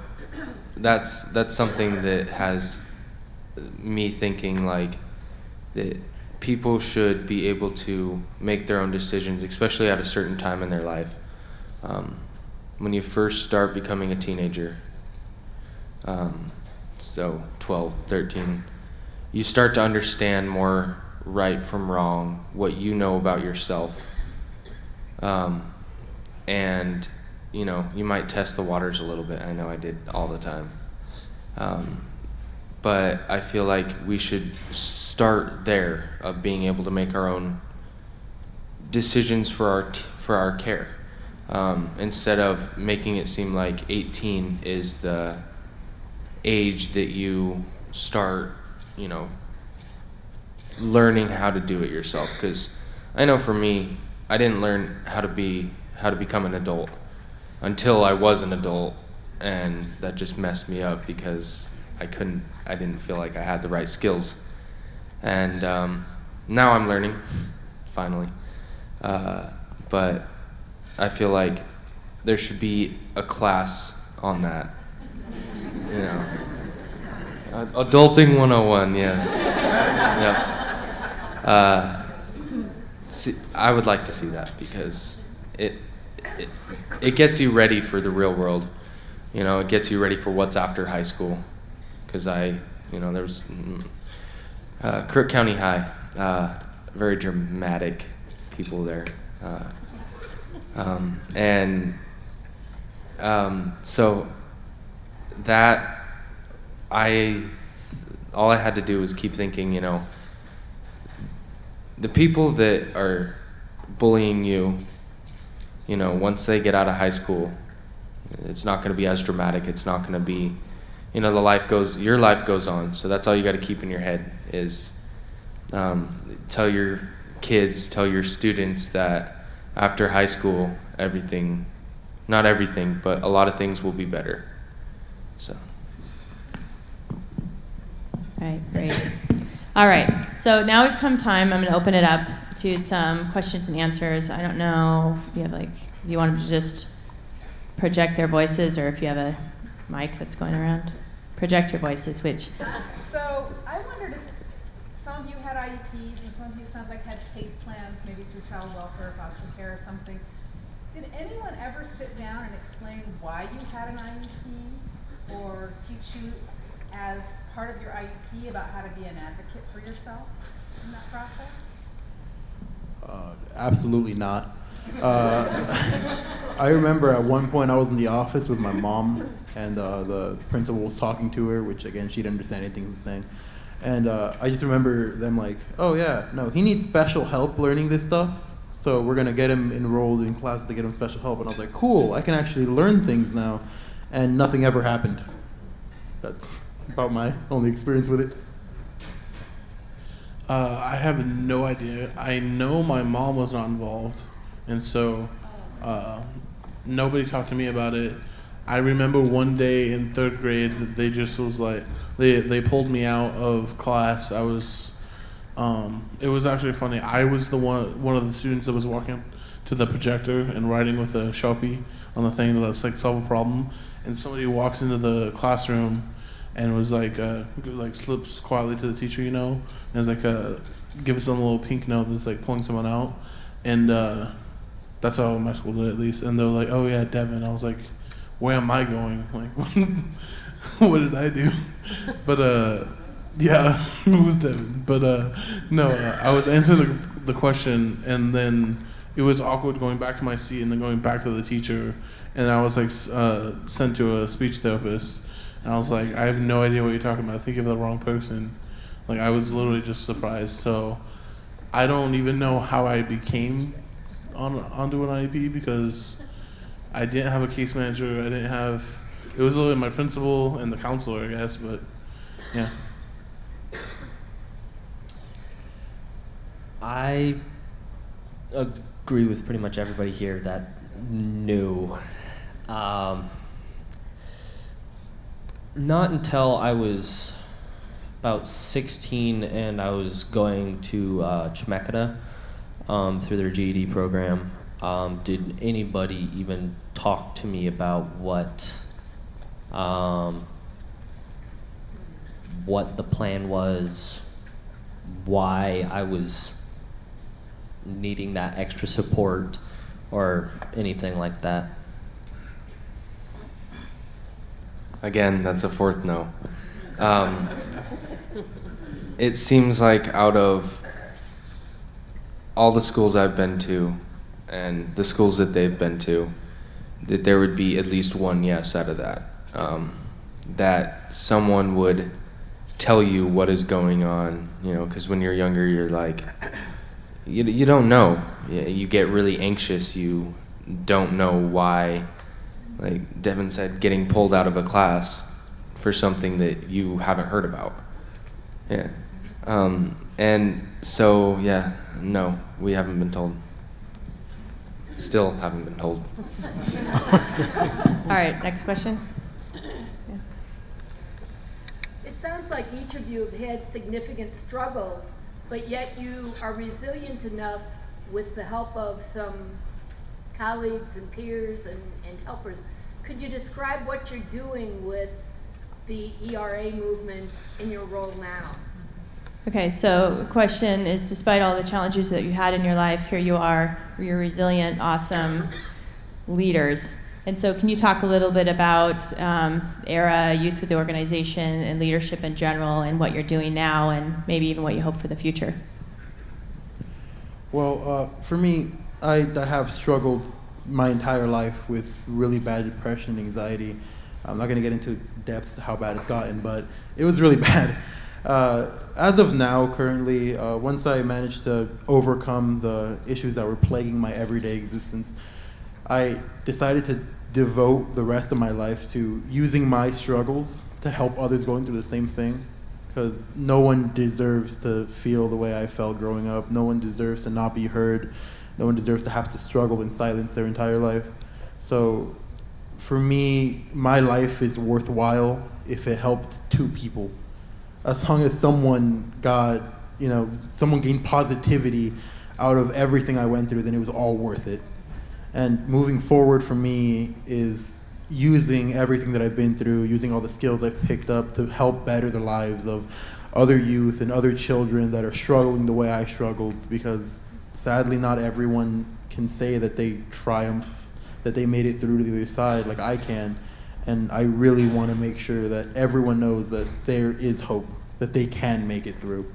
that's something that has me thinking like that people should be able to make their own decisions, especially at a certain time in their life. When you first start becoming a teenager, so 12, 13, you start to understand more right from wrong, what you know about yourself. And, you know, you might test the waters a little bit. I know I did all the time. But I feel like we should start there, of being able to make our own decisions for our care, instead of making it seem like 18 is the age that you start, you know, learning how to do it yourself. Because I know for me, I didn't learn how to become an adult until I was an adult, and that just messed me up because I didn't feel like I had the right skills. And now I'm learning, finally. But I feel like there should be a class on that. You know, Adulting 101, yes. Yep. I would like to see that because it gets you ready for the real world. You know, it gets you ready for what's after high school. Because there was Crook County High, very dramatic people there. So that all I had to do was keep thinking, you know, the people that are bullying you, you know, once they get out of high school, It's not going to be as dramatic. It's not going to be, your life goes on. So that's all you got to keep in your head is tell your kids, tell your students that after high school, not everything, but a lot of things will be better. So. All right, great. All right, so now we've come time. I'm going to open it up to some questions and answers. I don't know if you have if you want them to just project their voices or if you have a mic that's going around. Project your voices, which. So I wondered if some of you had IEPs and some of you, sounds like, had case plans, maybe through child welfare, foster care or something. Did anyone ever sit down and explain why you had an IEP or teach you as part of your IEP about how to be an advocate for yourself in that process? Absolutely not. I remember at one point I was in the office with my mom, and the principal was talking to her, which again, she didn't understand anything he was saying. And I just remember them like, oh yeah, no, he needs special help learning this stuff, so we're gonna get him enrolled in class to get him special help. And I was like, cool, I can actually learn things now. And nothing ever happened. That's about my only experience with it. I have no idea. I know my mom was not involved, and so nobody talked to me about it. I remember one day in 3rd grade, they just was like, they pulled me out of class. I was, it was actually funny. I was the one of the students that was walking to the projector and writing with a Sharpie on the thing to solve a problem, and somebody walks into the classroom and was slips quietly to the teacher, and is give us a little pink note that's pulling someone out, and that's how my school did, at least. And they were like, oh yeah, Devin. I was like, where am I going? What did I do? But yeah, it was Devin. But no, I was answering the question, and then it was awkward going back to my seat and then going back to the teacher, and I was sent to a speech therapist. And I was like, I have no idea what you're talking about. I think you're the wrong person. I was literally just surprised. So I don't even know how I became onto an IEP because I didn't have a case manager. It was literally my principal and the counselor, I guess, but yeah. I agree with pretty much everybody here that no. Not until I was about 16 and I was going to Chemeketa through their GED program, did anybody even talk to me about what the plan was, why I was needing that extra support or anything like that. Again, that's a 4th no. It seems like out of all the schools I've been to and the schools that they've been to, that there would be at least one yes out of that. That someone would tell you what is going on, because when you're younger, you're like, you don't know. You get really anxious. You don't know why. Like Devin said, getting pulled out of a class for something that you haven't heard about. Yeah. And so, yeah, no, we haven't been told. Still haven't been told. All right, next question. Yeah. It sounds like each of you have had significant struggles, but yet you are resilient enough with the help of some colleagues and peers and helpers. Could you describe what you're doing with the ERA movement in your role now? Okay, so the question is, despite all the challenges that you had in your life, here you are, you're resilient, awesome leaders. And so can you talk a little bit about ERA, Youth with the Organization, and leadership in general, and what you're doing now, and maybe even what you hope for the future? Well, for me, I have struggled my entire life with really bad depression and anxiety. I'm not going to get into depth how bad it's gotten, but it was really bad. As of now, currently, once I managed to overcome the issues that were plaguing my everyday existence, I decided to devote the rest of my life to using my struggles to help others going through the same thing, because no one deserves to feel the way I felt growing up. No one deserves to not be heard. No one deserves to have to struggle in silence their entire life. So for me, my life is worthwhile if it helped 2 people. As long as someone got, someone gained positivity out of everything I went through, then it was all worth it. And moving forward for me is using everything that I've been through, using all the skills I've picked up to help better the lives of other youth and other children that are struggling the way I struggled, because sadly not everyone can say that they triumphed, that they made it through to the other side like I can. And I really want to make sure that everyone knows that there is hope, that they can make it through.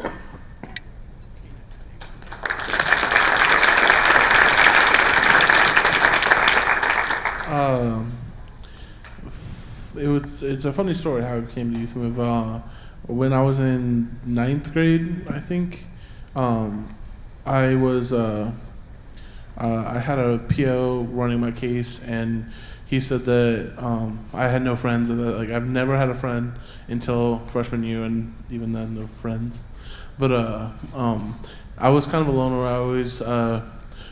It's a funny story how it came to Youth Move. When I was in 9th grade, I think, I was I had a PO running my case, and he said that I had no friends, and that, like, I've never had a friend until freshman year, and even then no friends. But I was kind of a loner. I always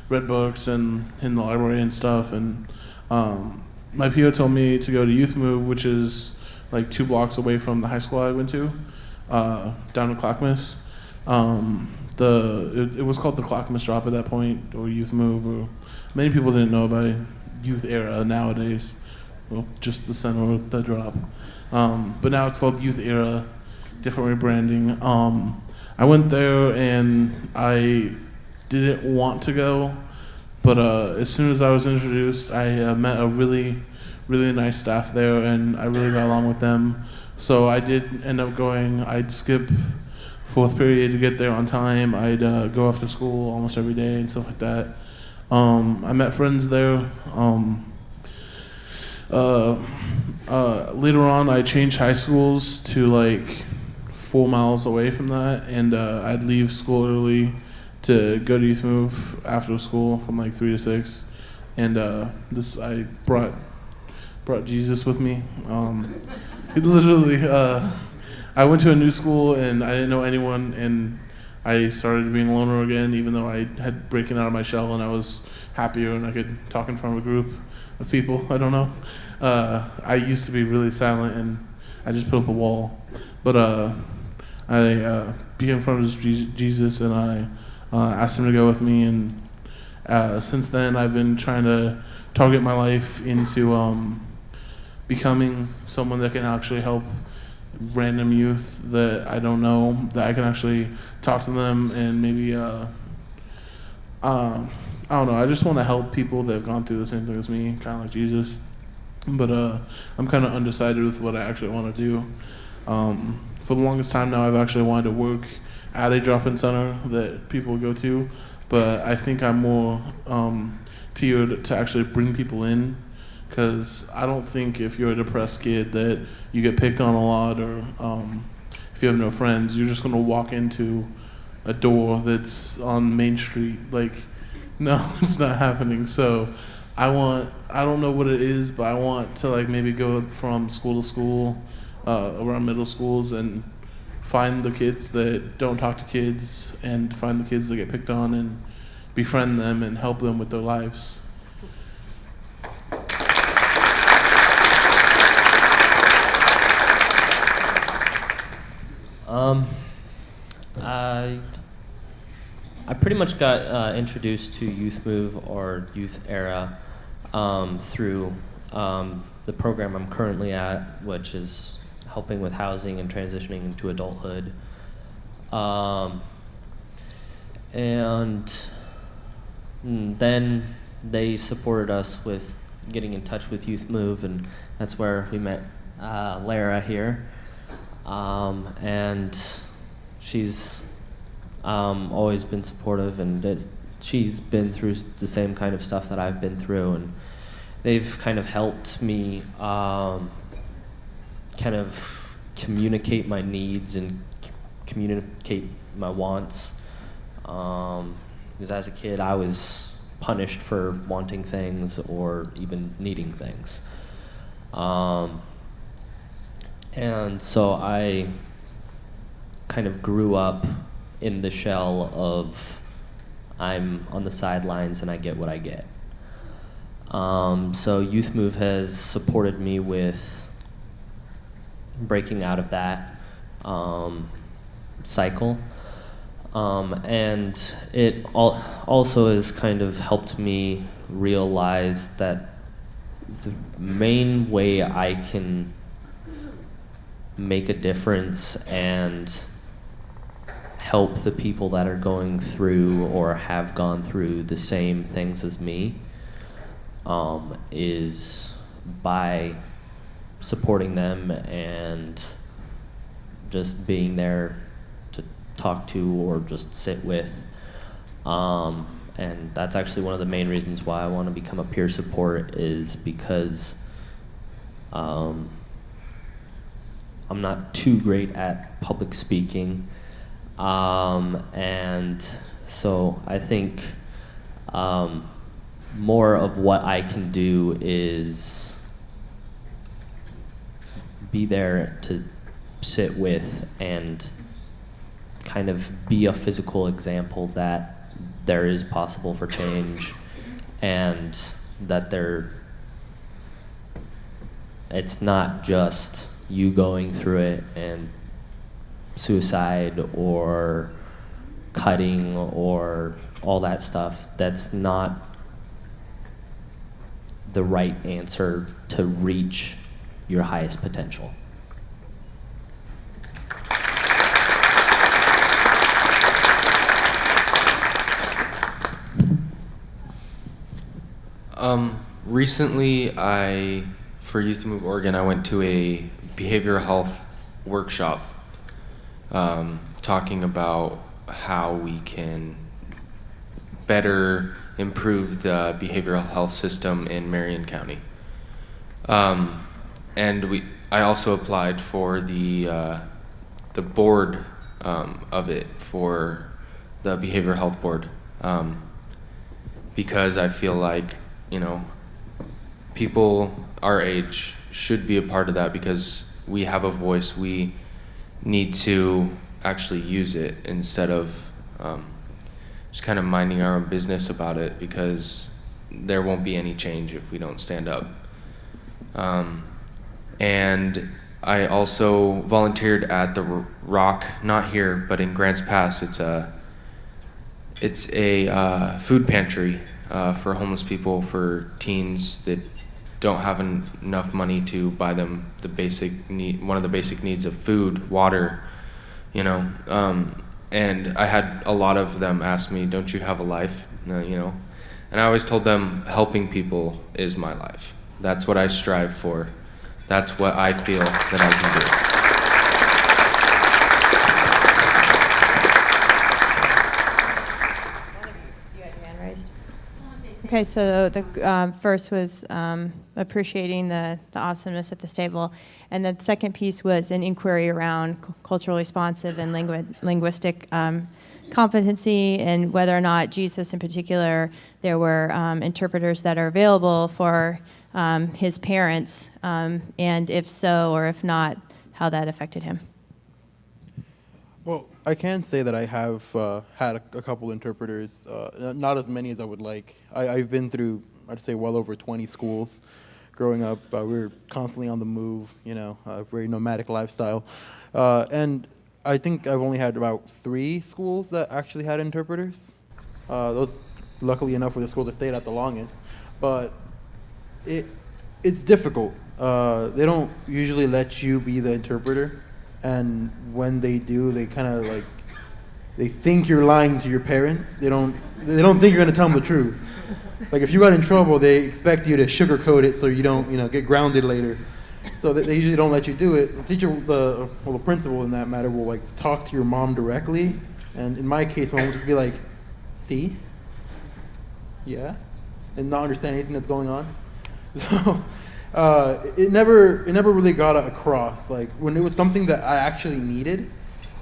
read books and in the library and stuff, and my PO told me to go to Youth Move, which is like 2 blocks away from the high school I went to, down in Clackamas. It was called the Clackamas Drop at that point, or Youth Move, or many people didn't know about Youth Era nowadays. Well, just the center of the drop. But now it's called Youth Era, different rebranding. I went there and I didn't want to go, but as soon as I was introduced, I met a really, really nice staff there, and I really got along with them. So I did end up going. I'd skip 4th period to get there on time. I'd go after school almost every day and stuff like that. I met friends there. Later on, I changed high schools to like 4 miles away from that, and I'd leave school early to go to Youth Move after school from like 3 to 6. And I brought Jesus with me. Literally, I went to a new school and I didn't know anyone, and I started being a loner again, even though I had broken out of my shell and I was happier and I could talk in front of a group of people. I don't know. I used to be really silent and I just put up a wall. But I began in front of Jesus, and I asked him to go with me, and since then I've been trying to target my life into becoming someone that can actually help random youth that I don't know, that I can actually talk to them and maybe I don't know, I just want to help people that have gone through the same thing as me, kind of like Jesus. But I'm kind of undecided with what I actually want to do. For the longest time now, I've actually wanted to work at a drop-in center that people go to, but I think I'm more tiered to actually bring people in, because I don't think if you're a depressed kid that you get picked on a lot, or if you have no friends, you're just going to walk into a door that's on Main Street. Like, no, it's not happening. So I don't know what it is, but I want to like maybe go from school to school, around middle schools, and find the kids that don't talk to kids, and find the kids that get picked on, and befriend them and help them with their lives. I pretty much got introduced to Youth Move or Youth Era through the program I'm currently at, which is helping with housing and transitioning into adulthood. And then they supported us with getting in touch with Youth Move, and that's where we met Lara here. And she's always been supportive, and she's been through the same kind of stuff that I've been through, and they've kind of helped me kind of communicate my needs and communicate my wants. Because as a kid, I was punished for wanting things or even needing things. And so I kind of grew up in the shell of I'm on the sidelines and I get what I get. So Youth Move has supported me with breaking out of that cycle. And it also has kind of helped me realize that the main way I can make a difference and help the people that are going through or have gone through the same things as me is by supporting them and just being there to talk to or just sit with. And that's actually one of the main reasons why I want to become a peer support, is because I'm not too great at public speaking. And so I think more of what I can do is be there to sit with and kind of be a physical example that there is possible for change, and that it's not just you going through it and suicide or cutting or all that stuff. That's not the right answer to reach your highest potential. Recently, for Youth Move Oregon, I went to a behavioral health workshop talking about how we can better improve the behavioral health system in Marion County. And I also applied for the board of it, for the behavioral health board, because I feel like, people our age should be a part of that, because we have a voice. We need to actually use it instead of just kind of minding our own business about it, because there won't be any change if we don't stand up. And I also volunteered at the Rock, not here, but in Grants Pass. It's a food pantry for homeless people, for teens that don't have enough money to buy them one of the basic needs of food, water, and I had a lot of them ask me, "Don't you have a life?" And I always told them, helping people is my life. That's what I strive for. That's what I feel that I can do. Okay, so the first was appreciating the awesomeness at this table, and the second piece was an inquiry around cultural responsive and linguistic competency, and whether or not Jesus in particular, there were interpreters that are available for his parents, and if so or if not, how that affected him. Well, I can say that I have had a couple interpreters, not as many as I would like. I've been through, I'd say, well over 20 schools. Growing up, we were constantly on the move, a very nomadic lifestyle. And I think I've only had about 3 schools that actually had interpreters. Those, luckily enough, were the schools I stayed at the longest. But it's difficult. They don't usually let you be the interpreter. And when they do, they kind of they think you're lying to your parents. They don't think you're going to tell them the truth. Like, if you got in trouble, they expect you to sugarcoat it so you don't, get grounded later. So they usually don't let you do it. The teacher, the principal in that matter, will talk to your mom directly. And in my case, mom will just be like, "See? Yeah?" and not understand anything that's going on. So it never really got across. Like, when it was something that I actually needed,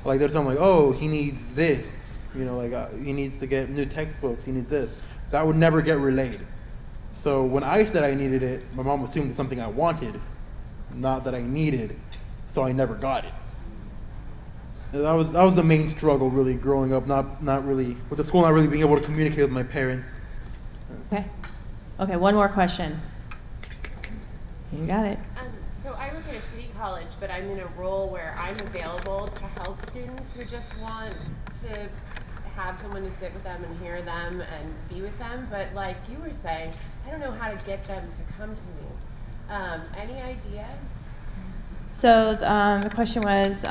they're telling me, "Oh, he needs this," he needs to get new textbooks, he needs this. that would never get relayed. So when I said I needed it, my mom assumed it's something I wanted, not that I needed, so I never got it. And that was the main struggle, really, growing up, not really, with the school not really being able to communicate with my parents. Okay, one more question. You got it. So I work at a city college, but I'm in a role where I'm available to help students who just want to have someone to sit with them and hear them and be with them. But like you were saying, I don't know how to get them to come to me. Any ideas? So the question was,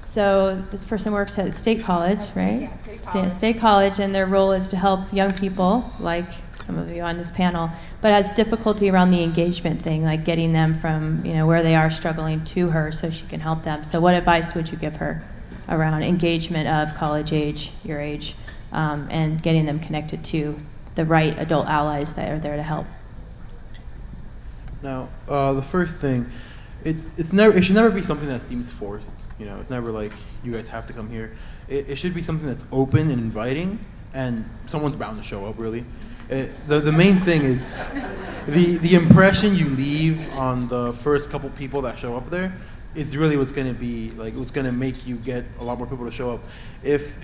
so this person works at State College, right? Yeah, State College. State College, and their role is to help young people, like some of you on this panel, but has difficulty around the engagement thing, like getting them from where they are struggling to her so she can help them. So what advice would you give her around engagement of college age, your age, and getting them connected to the right adult allies that are there to help? Now, the first thing, it should never be something that seems forced. It's never like you guys have to come here. It should be something that's open and inviting, and someone's bound to show up. Really, the main thing is the impression you leave on the first couple people that show up there is really what's going to be like. What's going to make you get a lot more people to show up. If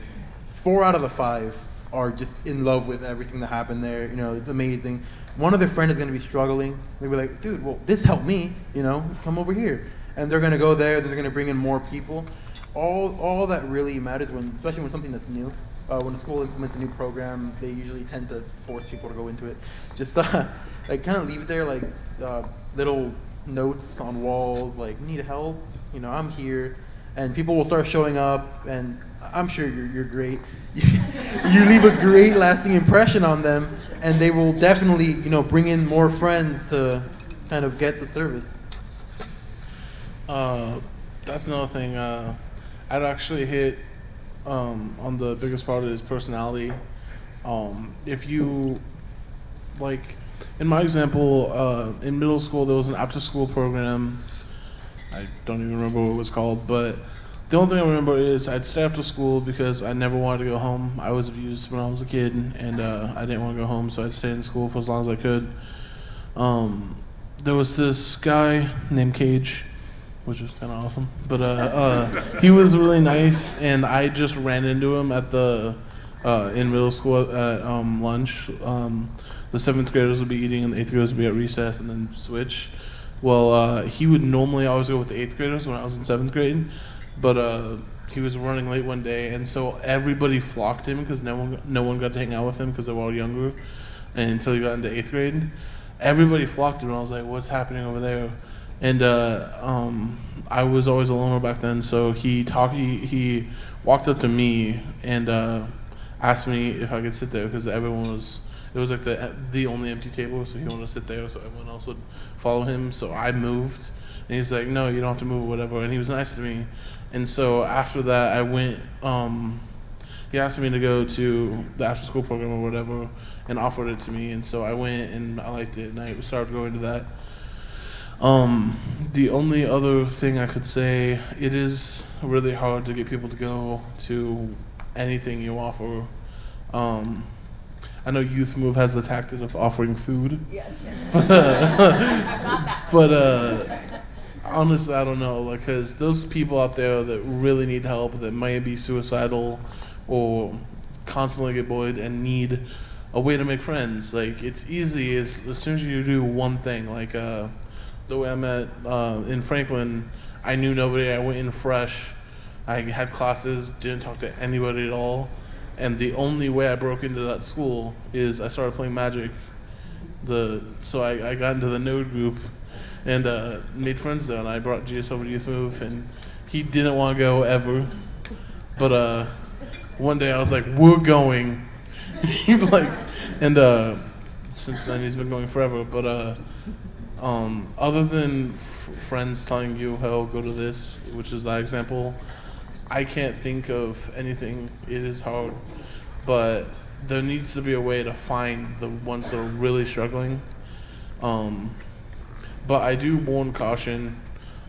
4 out of the 5 are just in love with everything that happened there, it's amazing. One of their friends is going to be struggling. They'll be like, dude, well, this helped me, come over here. And they're going to go there, then they're going to bring in more people. All that really matters, especially when something that's new. When a school implements a new program, they usually tend to force people to go into it. Just like kind of leave it there, like little notes on walls, like need help, I'm here. And people will start showing up, and I'm sure you're great. You leave a great lasting impression on them, and they will definitely, bring in more friends to kind of get the service. That's another thing. I'd actually hit on the biggest part is personality. If you, like, in my example, in middle school there was an after-school program. I don't even remember what it was called, but the only thing I remember is I'd stay after school because I never wanted to go home. I was abused when I was a kid, and I didn't want to go home, so I'd stay in school for as long as I could. There was this guy named Cage, which was kind of awesome, but he was really nice, and I just ran into him at in middle school at lunch. The 7th graders would be eating, and the 8th graders would be at recess, and then switch. Well, he would normally always go with the 8th graders when I was in 7th grade, but he was running late one day, and so everybody flocked him because no one got to hang out with him because they were all younger, and until he got into 8th grade. Everybody flocked him, and I was like, what's happening over there? And I was always a loner back then, so he walked up to me and asked me if I could sit there because it was like the only empty table, so he wanted to sit there so everyone else would follow him. So I moved, and he's like, no, you don't have to move or whatever, and he was nice to me. And so after that I went, he asked me to go to the after school program or whatever and offered it to me, and so I went and I liked it and I started going to that. The only other thing I could say, it is really hard to get people to go to anything you offer. I know Youth Move has the tactic of offering food. Yes. But, I got that. But honestly, I don't know, because those people out there that really need help, that might be suicidal or constantly get bullied and need a way to make friends. Like, it's easy as soon as you do one thing, like the way I met in Franklin, I knew nobody. I went in fresh. I had classes, didn't talk to anybody at all. And the only way I broke into that school is I started playing Magic. So I got into the node group and made friends there. And I brought GS over to Youth Move, and he didn't want to go ever. But one day I was like, we're going. He's like, and since then he's been going forever. But other than friends telling you, hell, go to this, which is that example, I can't think of anything. It is hard, but there needs to be a way to find the ones that are really struggling. But I do warn caution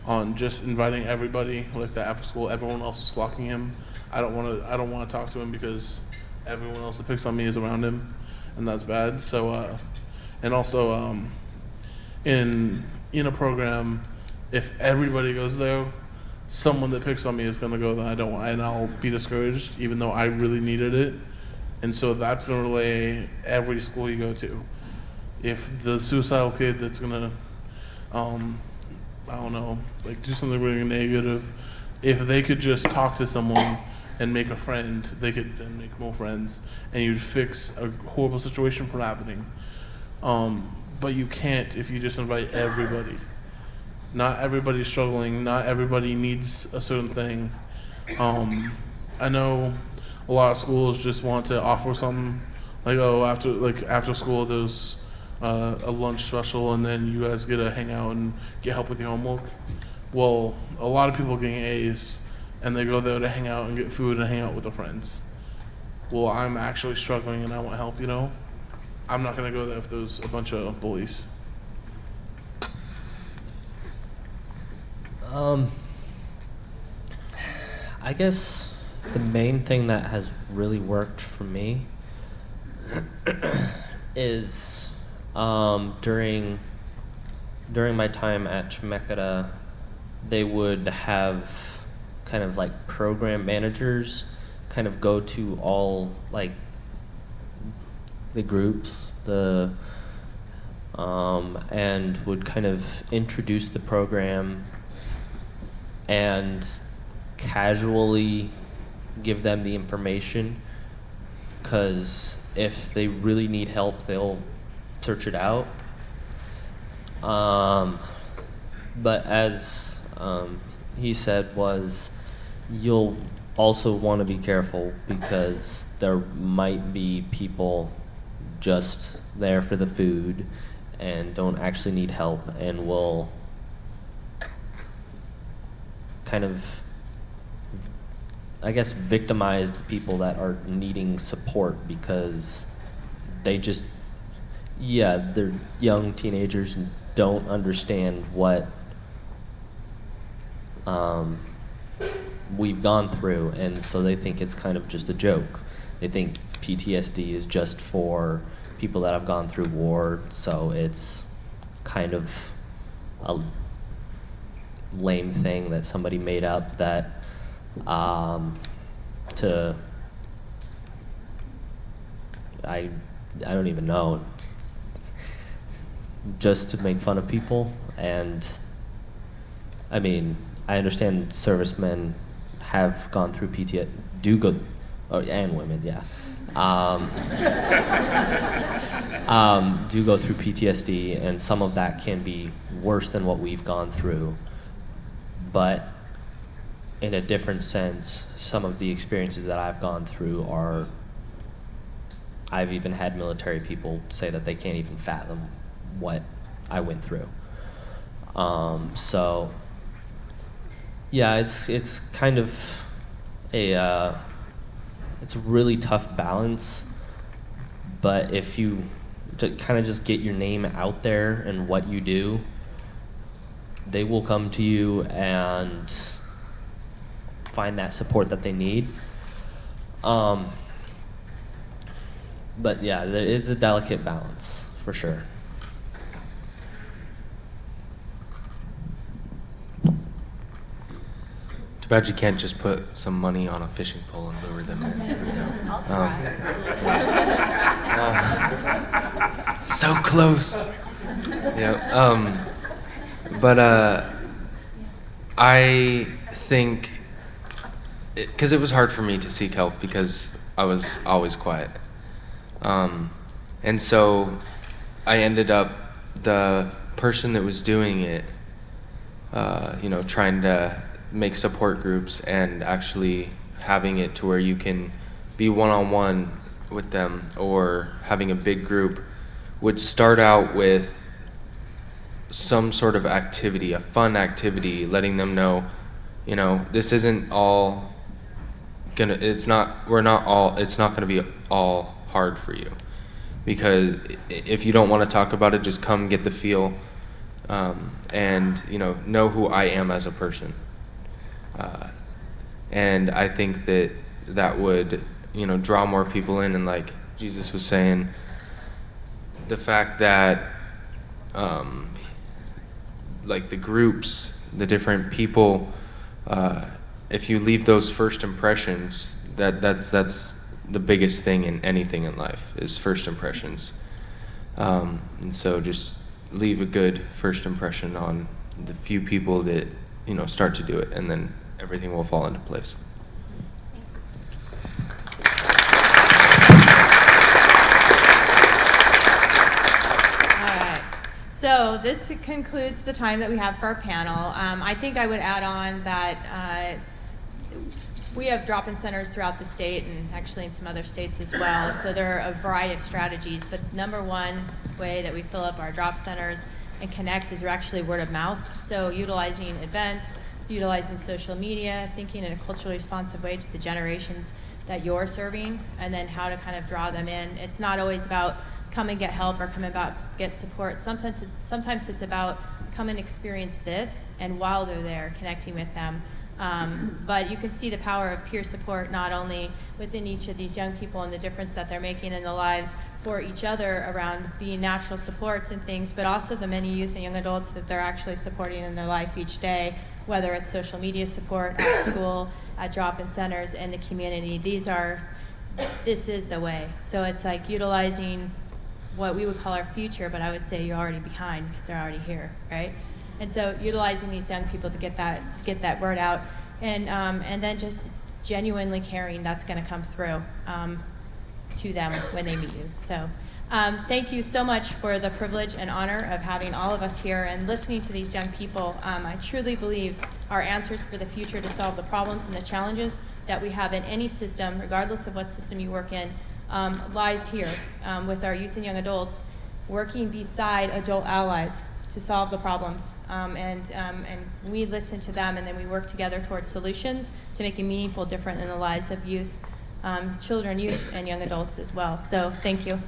on just inviting everybody, like that after school. Everyone else is flocking him. I don't want to talk to him because everyone else that picks on me is around him. and that's bad. So, and also in a program, if everybody goes there, someone that picks on me is going to go that I don't want, and I'll be discouraged, even though I really needed it. And so that's going to relay every school you go to. If the suicidal kid that's going to, I don't know, like do something really negative, if they could just talk to someone and make a friend, they could then make more friends, and you'd fix a horrible situation from happening. But you can't if you just invite everybody. Not everybody's struggling. Not everybody needs a certain thing. I know a lot of schools just want to offer something like, oh, after school there's a lunch special, and then you guys get to hang out and get help with your homework. Well, a lot of people are getting A's, and they go there to hang out and get food and hang out with their friends. Well, I'm actually struggling and I want help, I'm not going to go there if there's a bunch of bullies. I guess the main thing that has really worked for me is during my time at Chemeketa, they would have kind of like program managers kind of go to all like the groups, and would kind of introduce the program and casually give them the information, because if they really need help, they'll search it out. But as he said, was you'll also want to be careful, because there might be people just there for the food and don't actually need help, and will kind of, I guess, victimize the people that are needing support, because they just, they're young teenagers and don't understand what we've gone through, and so they think it's kind of just a joke. They think PTSD is just for people that have gone through war, so it's kind of a lame thing that somebody made up that I don't even know, just to make fun of people. And I mean, I understand servicemen have gone through PTSD, and women, do go through PTSD, and some of that can be worse than what we've gone through. But in a different sense, some of the experiences that I've gone through are, I've even had military people say that they can't even fathom what I went through. So yeah, it's kind of it's a really tough balance, but if you to kind of just get your name out there and what you do, they will come to you and find that support that they need. But yeah, there is a delicate balance, for sure. Too bad you can't just put some money on a fishing pole and lure them in. I'll try. So close. Yeah. But I think, because it was hard for me to seek help because I was always quiet. And so I ended up, the person that was doing it, trying to make support groups and actually having it to where you can be one-on-one with them, or having a big group, would start out with some sort of activity, a fun activity, letting them know, this isn't all gonna, it's not gonna be all hard for you. Because if you don't want to talk about it, just come get the feel, and know who I am as a person. And I think that would, draw more people in, and like Jesus was saying, the fact that like the groups, the different people, if you leave those first impressions, that's the biggest thing in anything in life is first impressions. And so just leave a good first impression on the few people that, you know, start to do it, and then everything will fall into place. So this concludes the time that we have for our panel. I think I would add on that we have drop-in centers throughout the state and actually in some other states as well. So there are a variety of strategies, but number one way that we fill up our drop centers and connect is actually word of mouth. So utilizing events, utilizing social media, thinking in a culturally responsive way to the generations that you're serving, and then how to kind of draw them in. It's not always about come and get help or come about get support. Sometimes it's about come and experience this, and while they're there, connecting with them. But you can see the power of peer support not only within each of these young people and the difference that they're making in the lives for each other around being natural supports and things, but also the many youth and young adults that they're actually supporting in their life each day, whether it's social media support, at school, at drop-in centers, and the community. This is the way. So it's like utilizing what we would call our future, but I would say you're already behind because they're already here, right? And so utilizing these young people to get that word out, and then just genuinely caring, that's going to come through to them when they meet you. So thank you so much for the privilege and honor of having all of us here and listening to these young people. I truly believe our answers for the future to solve the problems and the challenges that we have in any system, regardless of what system you work in, lies here with our youth and young adults working beside adult allies to solve the problems. And we listen to them, and then we work together towards solutions to make a meaningful difference in the lives of youth, children, youth, and young adults as well. So thank you.